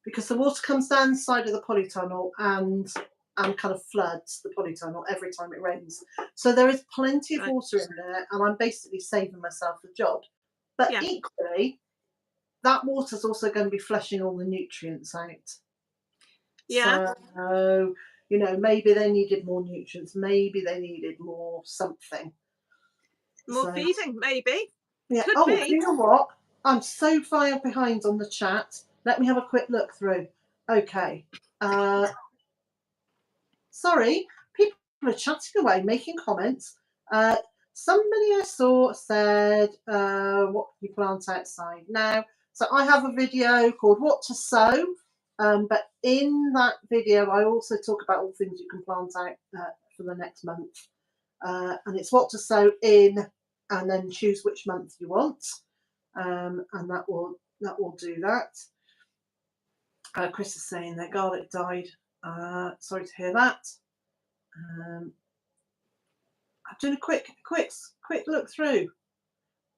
because the water comes down the side of the polytunnel and kind of floods the polytunnel every time it rains. So there is plenty of water in there and I'm basically saving myself the job. But equally, that water's also going to be flushing all the nutrients out. Yeah. So, you know, maybe they needed more nutrients, maybe they needed more something. More feeding, maybe. Yeah. Could Oh, be. you know what? I'm so far behind on the chat. Let me have a quick look through. Okay. Sorry, people are chatting away, making comments. Somebody I saw said, what can you plant outside? Now, so I have a video called What to Sow, but in that video, I also talk about all things you can plant out for the next month. And it's what to sow in, and then choose which month you want. And that will do that. Chris is saying their garlic died. Sorry to hear that. I'm doing a quick look through.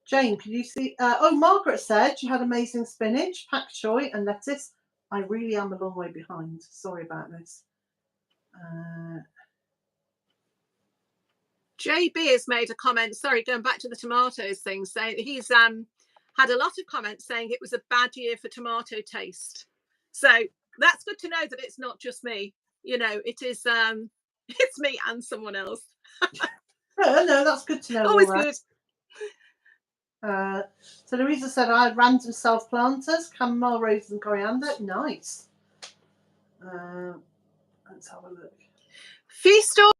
Jane, can you see? Oh, Margaret said she had amazing spinach, pak choy, and lettuce. I really am a long way behind. Sorry about this. JB has made a comment. Sorry, going back to the tomatoes thing, saying he's had a lot of comments saying it was a bad year for tomato taste. So that's good to know that it's not just me. You know, it is. It's me and someone else. No, that's good to know. Always good. So Louisa said I had random self planters, chamomile, roses, and coriander. Nice. Let's have a look. Feast or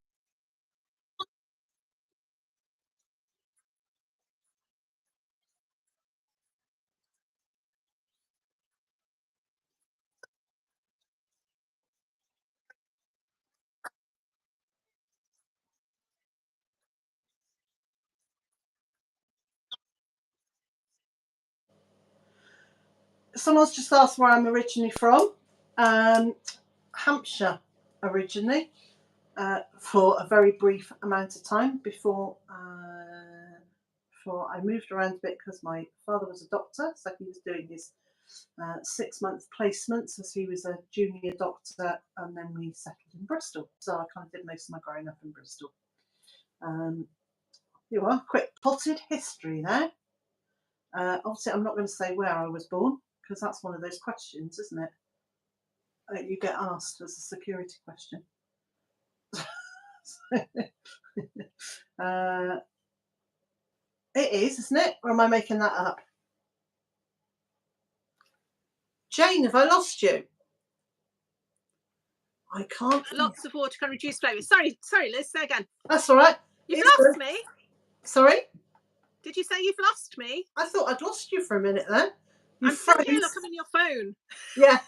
Someone's just asked where I'm originally from. Hampshire originally, for a very brief amount of time before I moved around a bit because my father was a doctor, so he was doing his 6-month placements as he was a junior doctor, and then we settled in Bristol. So I kind of did most of my growing up in Bristol. You are quick potted history there. Obviously, I'm not going to say where I was born because that's one of those questions, isn't it? You get asked as a security question. It is, isn't it? Or am I making that up? Jane, have I lost you? I can't. Lots of water can reduce flavour. Sorry, Liz, say again. That's all right. You've lost me. Sorry? Did you say you've lost me? I thought I'd lost you for a minute then. I'm sitting here, look, I'm in your phone. Yeah.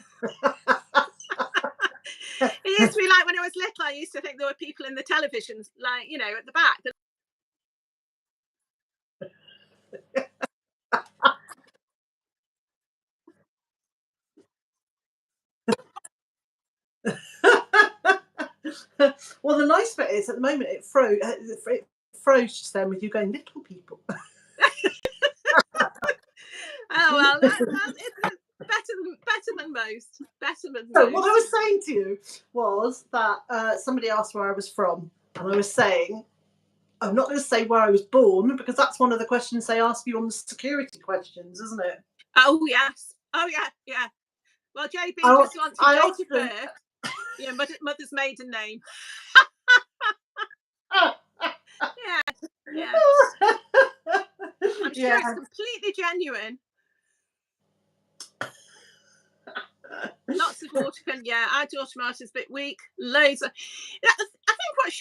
It used to be like when I was little, I used to think there were people in the televisions, like, you know, at the back. Well, the nice bit is at the moment it froze just then with you going, little people. Oh, well, it's better than most. Better than most. What I was saying to you was that somebody asked where I was from, and I was saying, I'm not going to say where I was born because that's one of the questions they ask you on the security questions, isn't it? Oh, yes. Oh, yeah. Well, JB just wants your date of birth. Yeah, mother's maiden name. Yeah. I'm sure it's completely genuine. Lots of water can, our daughter Martin's a bit weak. Loads of, I think what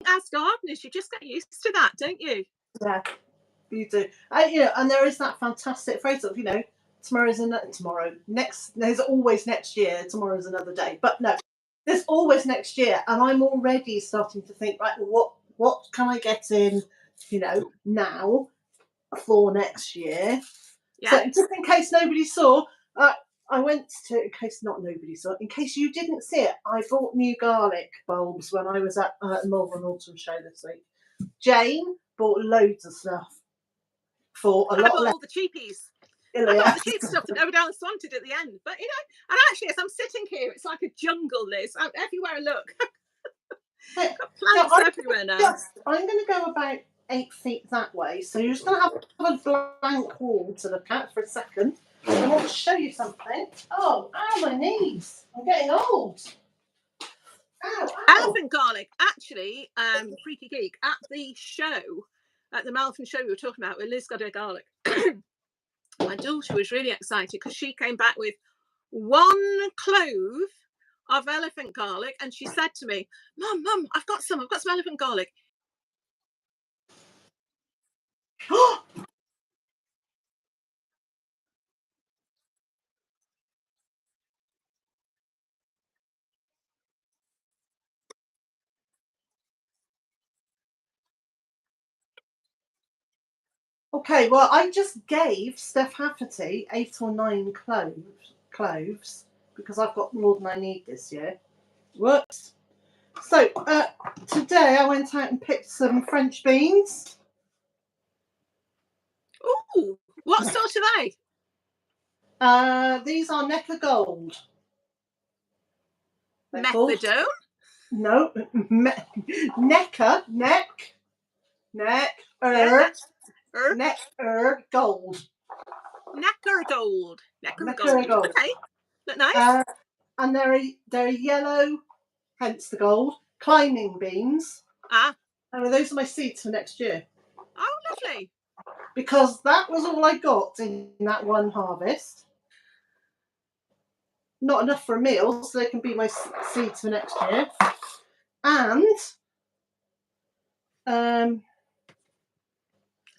as gardeners, you just get used to that, don't you? Yeah, you do. And there is that fantastic phrase of, there's always next year, tomorrow's another day. But no, there's always next year. And I'm already starting to think, right, what can I get in, now for next year? Yeah. So just in case nobody saw, I went to, in case nobody saw, in case you didn't see it, I bought new garlic bulbs when I was at Malvern Autumn Show this week. Jane bought loads of stuff for a lot less. All the cheapies. I bought the cheap stuff that nobody else wanted at the end. But, and actually, as I'm sitting here, it's like a jungle, Liz. Everywhere I look. Got plants everywhere now. I'm going to go about 8 feet that way, so you're just going to have a blank wall to look at for a second. I want to show you something. Oh, ow, my knees. I'm getting old. Ow, ow. Elephant garlic, actually, freaky geek, at the show, at the Malvern show we were talking about, where Liz got her garlic. My daughter was really excited because she came back with 1 clove of elephant garlic, and she said to me, Mum, I've got some elephant garlic. Okay, well, I just gave Steph Hafferty 8 or 9 cloves because I've got more than I need this year. Whoops. So, today I went out and picked some French beans. Ooh, what sort are they? These are Necker Gold. Methadone? No, Necker Gold. Necker Gold. Okay, look nice. And they're yellow, hence the gold. Climbing beans. And those are my seeds for next year. Oh, lovely. Because that was all I got in that one harvest. Not enough for a meal, so they can be my seeds for next year. And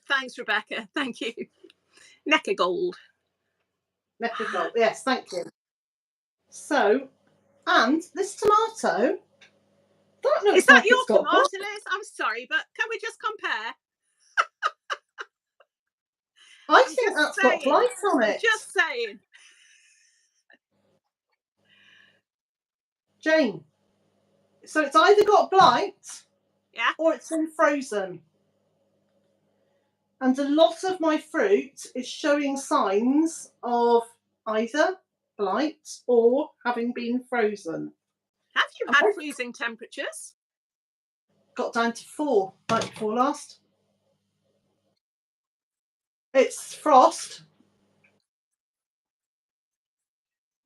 thanks, Rebecca. Thank you. Necker Gold. Yes, thank you. So, and this tomato. That looks Is that like your it's got tomato, Liz? I'm sorry, but can we just compare? I think that's got blight on it. Just saying. Jane. So it's either got blight, yeah, or it's been frozen. And a lot of my fruit is showing signs of either blight or having been frozen. Have you had freezing temperatures? Got down to 4 night before last. It's frost.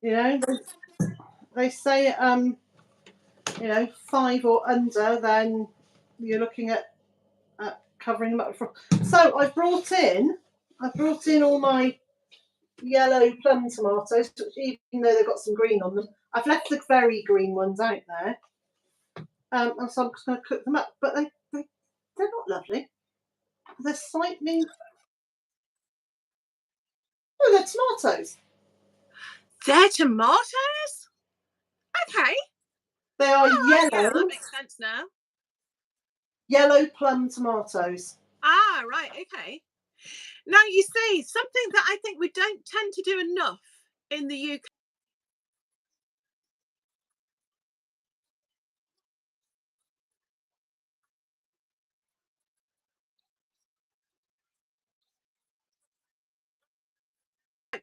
You know, they say 5 or under, then you're looking at covering them up with frost. So I brought in all my yellow plum tomatoes, which even though they've got some green on them, I've left the very green ones out there. And so I'm just going to cook them up, but they're not lovely. They're slightly. Oh, they're tomatoes. They're tomatoes? Okay. They are yellow. Yeah, that makes sense now. Yellow plum tomatoes. Ah, right, okay. Now, you see, something that I think we don't tend to do enough in the UK.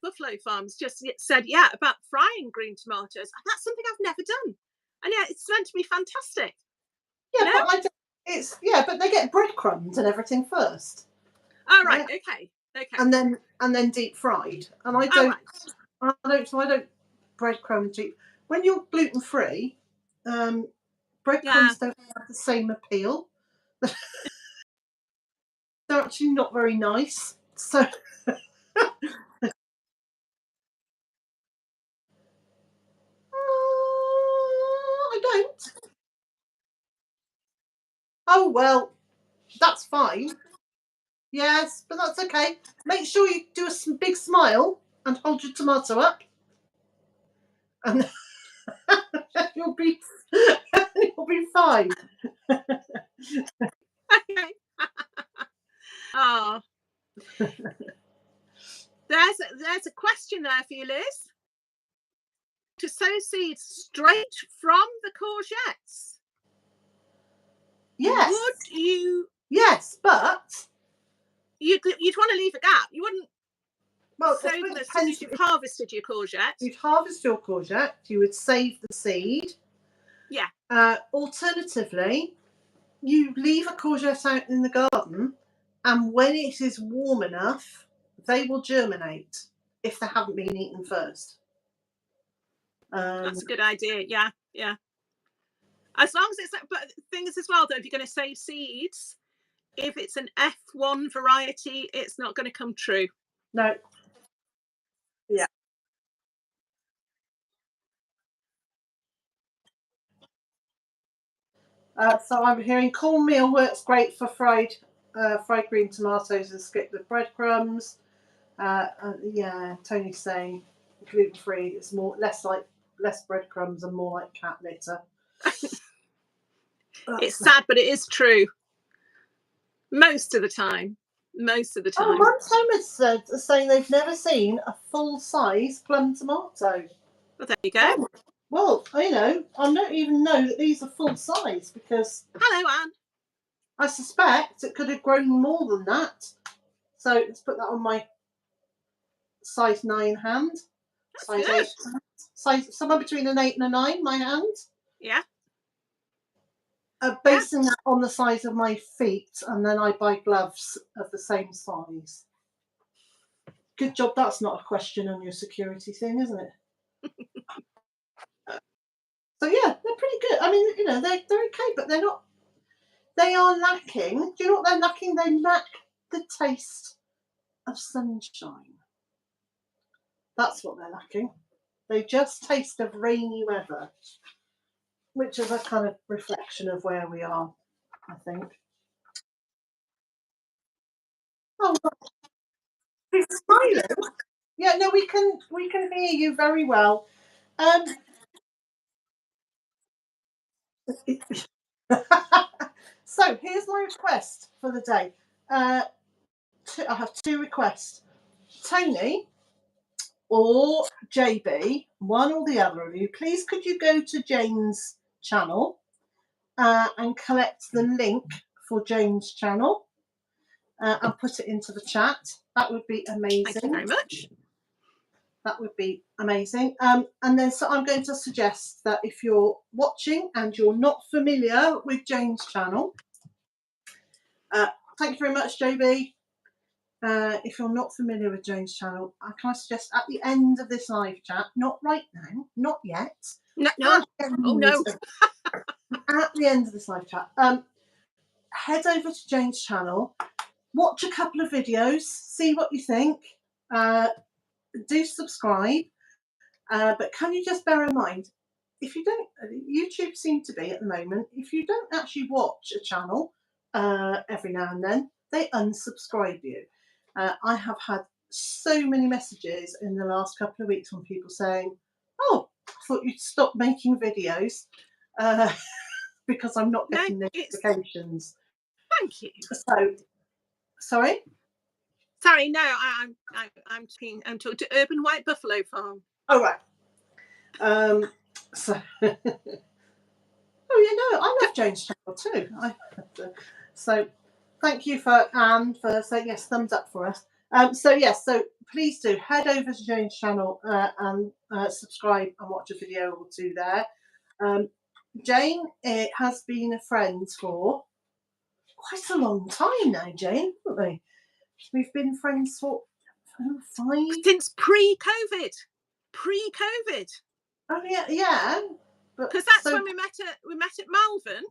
Buffalo Farms just said, about frying green tomatoes. And that's something I've never done. And yeah, it's meant to be fantastic. Yeah, but they get breadcrumbs and everything first. Oh, right, okay. And then deep fried. And I don't breadcrumb deep. When you're gluten free, breadcrumbs don't have the same appeal. They're actually not very nice. So I don't. Oh well, that's fine. Yes, but that's okay. Make sure you do a big smile and hold your tomato up, and you'll be fine. Okay. Oh. There's a question there for you, Liz. To sow seeds straight from the courgettes. Yes. Would you? Yes, but you'd want to leave a gap. You wouldn't. Well, so as soon as you've harvested your courgette, you'd harvest your courgette. You would save the seed, Yeah. Alternatively, you leave a courgette out in the garden, and when it is warm enough, they will germinate if they haven't been eaten first. That's a good idea. Yeah, yeah. As long as it's, but the thing is as well, though, if you're going to save seeds, if it's an F1 variety, it's not going to come true. No. Yeah. So I'm hearing cornmeal works great for fried green tomatoes and skip the breadcrumbs. Yeah, Tony's saying gluten free. It's less breadcrumbs and more like cat litter. It's sad, but it is true. Most of the time. Oh, Mum Thomas is saying they've never seen a full size plum tomato. Well, there you go. Oh, well, I don't even know that these are full size because. Hello, Anne. I suspect it could have grown more than that. So let's put that on my size 9 hand. That's size good. 8 hand. Size somewhere between an 8 and a 9, my hand. Yeah. Basing that on the size of my feet, and then I buy gloves of the same size. Good job that's not a question on your security thing, isn't it? So yeah, they're pretty good. I mean, they're okay, but they're not. They are lacking. Do you know what they're lacking? They lack the taste of sunshine. That's what they're lacking. They just taste of rainy weather, which is a kind of reflection of where we are, I think. Oh, he's smiling. Yeah, no, we can hear you very well. So here's my request for the day. I have 2 requests. Tony or JB, one or the other of you, please could you go to Jane's channel and collect the link for Jane's channel and put it into the chat? That would be amazing. Thank you very much. That would be amazing. And then so I'm going to suggest that if you're watching and you're not familiar with Jane's channel, thank you very much, JB. If you're not familiar with Jane's channel, can I suggest at the end of this live chat, not right now, not yet. No. Oh no. At the end of this live chat, head over to Jane's channel, watch a couple of videos, see what you think. Do subscribe, but can you just bear in mind, if you don't, YouTube seems to be at the moment, if you don't actually watch a channel every now and then, they unsubscribe you. I have had so many messages in the last couple of weeks from people saying, oh, I thought you'd stop making videos because I'm not getting notifications. Thank you. So, sorry? Sorry, no, I'm talking to Urban White Buffalo Farm. Oh, right. So, I love Jane's channel too. So, thank you for Anne for saying yes, thumbs up for us. So please do head over to Jane's channel and subscribe and watch a video or two there. Jane has been a friend for quite a long time now, Jane, haven't we? We've been friends for 5 since pre-COVID. Oh yeah. Because that's when we met at Malvern.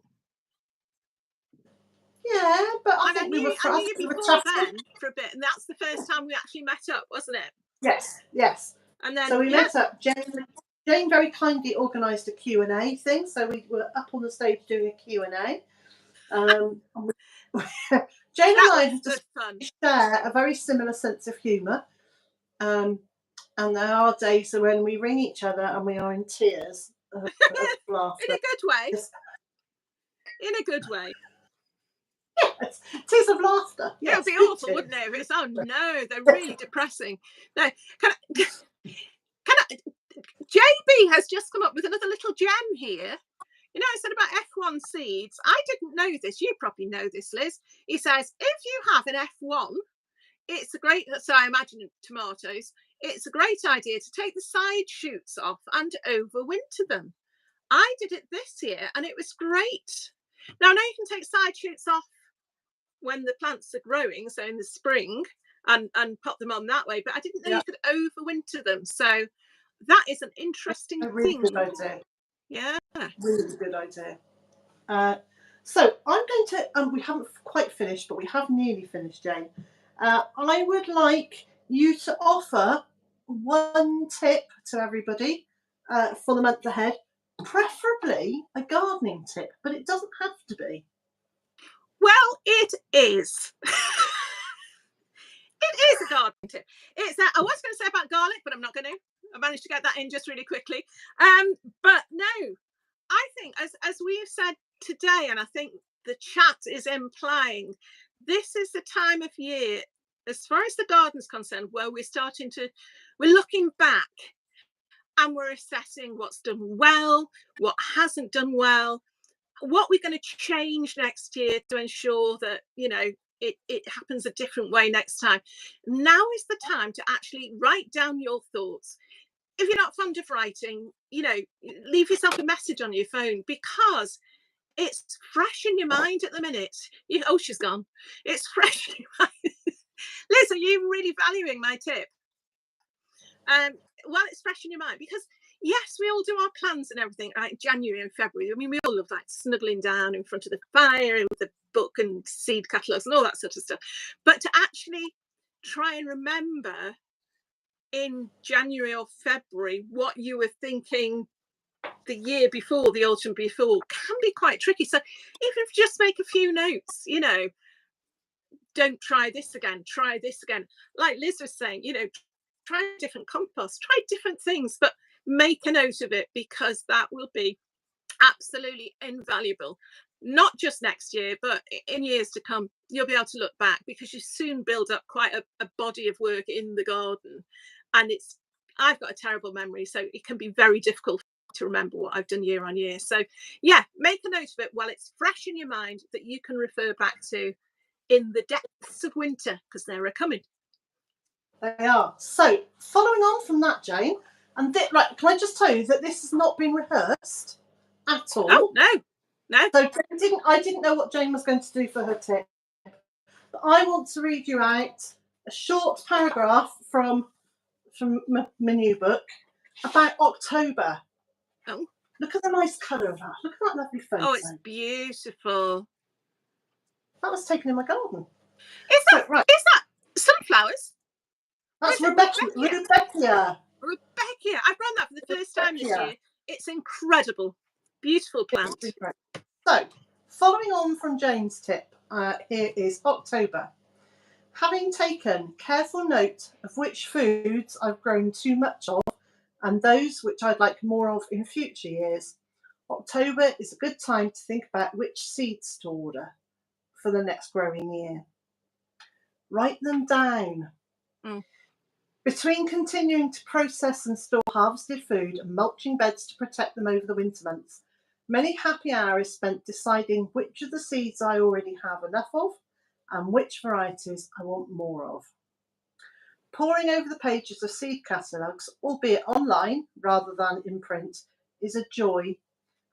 Yeah, but I think we were I knew you before then for a bit, and that's the first time we actually met up, wasn't it? Yes. And then so we met up. Jane very kindly organised a Q&A thing, so we were up on the stage doing a Q&A. Jane and I have just share a very similar sense of humour, and there are days when we ring each other and we are in tears of laughter. In a good way. In a good way. Yes, tears of laughter. Yes, it would be awful, wouldn't it? If it's no, they're really depressing. No, can I? JB has just come up with another little gem here. I said about F1 seeds. I didn't know this. You probably know this, Liz. He says if you have an F1, it's a great. So I imagine tomatoes. It's a great idea to take the side shoots off and overwinter them. I did it this year and it was great. Now I know you can take side shoots off when the plants are growing, so in the spring, and pop them on that way, but I didn't know you could overwinter them. So that is an interesting A really thing. good idea. Yeah. Really good idea. So I'm going to, we haven't quite finished, but we have nearly finished, Jane. I would like you to offer one tip to everybody for the month ahead, preferably a gardening tip, but it doesn't have to be. Well, it is. It is a gardening tip. It's I was going to say about garlic, but I'm not going to. I managed to get that in just really quickly. But no, I think as we've said today, and I think the chat is implying, this is the time of year, as far as the garden's concerned, where we're looking back and we're assessing what's done well, what hasn't done well, what we're going to change next year to ensure that, it happens a different way next time. Now is the time to actually write down your thoughts. If you're not fond of writing, leave yourself a message on your phone, because it's fresh in your mind at the minute. Oh, she's gone. It's fresh in your mind. Liz, are you really valuing my tip? Well, it's fresh in your mind, because yes, we all do our plans and everything, like January and February. I mean, we all love like snuggling down in front of the fire with a book and seed catalogues and all that sort of stuff. But to actually try and remember in January or February what you were thinking the year before, the autumn before, can be quite tricky. So even if you just make a few notes, don't try this again, try this again. Like Liz was saying, try different compost, try different things, but make a note of it, because that will be absolutely invaluable, not just next year, but in years to come. You'll be able to look back, because you soon build up quite a body of work in the garden. And I've got a terrible memory, so it can be very difficult to remember what I've done year on year. So yeah, make a note of it while it's fresh in your mind, that you can refer back to in the depths of winter, because they're coming. They are. So following on from that, Jane, and right, can I just tell you that this has not been rehearsed at all? Oh, no. So I didn't know what Jane was going to do for her tip. But I want to read you out a short paragraph from my new book about October. Oh. Look at the nice colour of that. Look at that lovely photo. Oh, it's beautiful. That was taken in my garden. Is that sunflowers? That's Rebecca. I've grown that for the first time this year. It's incredible. Beautiful plant. So, following on from Jane's tip, here is October. Having taken careful note of which foods I've grown too much of and those which I'd like more of in future years, October is a good time to think about which seeds to order for the next growing year. Write them down. Between continuing to process and store harvested food and mulching beds to protect them over the winter months, many happy hours spent deciding which of the seeds I already have enough of and which varieties I want more of. Poring over the pages of seed catalogues, albeit online rather than in print, is a joy,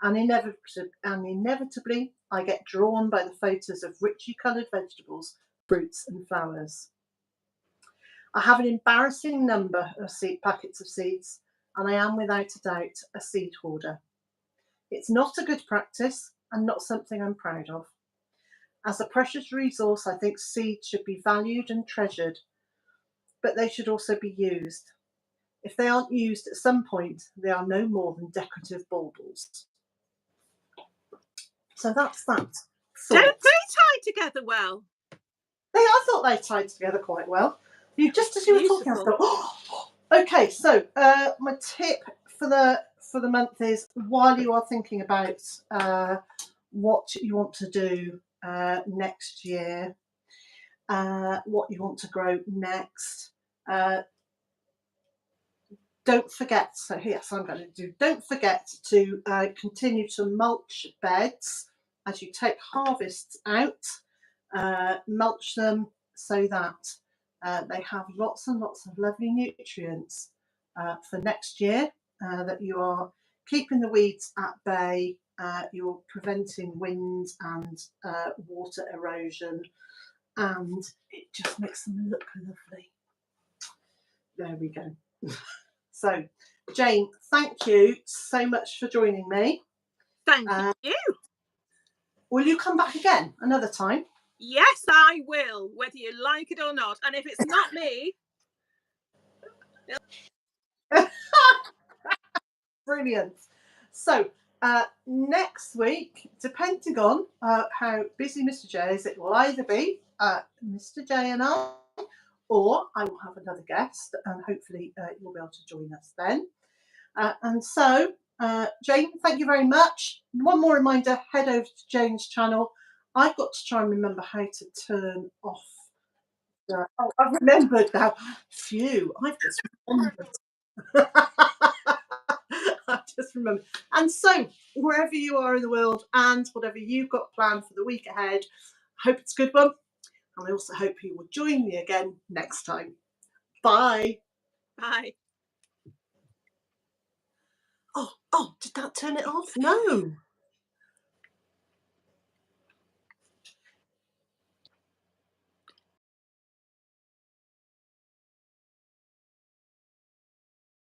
and inevitably I get drawn by the photos of richly coloured vegetables, fruits and flowers. I have an embarrassing number of packets of seeds, and I am without a doubt a seed hoarder. It's not a good practice and not something I'm proud of. As a precious resource, I think seeds should be valued and treasured, but they should also be used. If they aren't used at some point, they are no more than decorative baubles. So that's that. Don't they tie together well? I thought they tied together quite well. Just as you were talking, I thought, oh. Okay, so my tip for the month is, while you are thinking about what you want to do next year, what you want to grow next, don't forget. So yes, I'm going to do. Don't forget to continue to mulch beds as you take harvests out. Mulch them so that they have lots and lots of lovely nutrients for next year that you are keeping the weeds at bay, you're preventing wind and water erosion, and it just makes them look lovely. There we go. So, Jane, thank you so much for joining me. Thank you. Will you come back again another time? Yes, I will, whether you like it or not. And if it's not me... Brilliant. So, next week, depending on how busy Mr. J is, it will either be Mr. J and I, or I will have another guest, and hopefully you'll be able to join us then. And so, Jane, thank you very much. One more reminder, head over to Jane's channel. I've got to try and remember how to turn off. Oh, I've remembered now. Phew, I've just remembered. I just remember. And so, wherever you are in the world and whatever you've got planned for the week ahead, I hope it's a good one. And I also hope you will join me again next time. Bye. Bye. Oh, did that turn it off? No.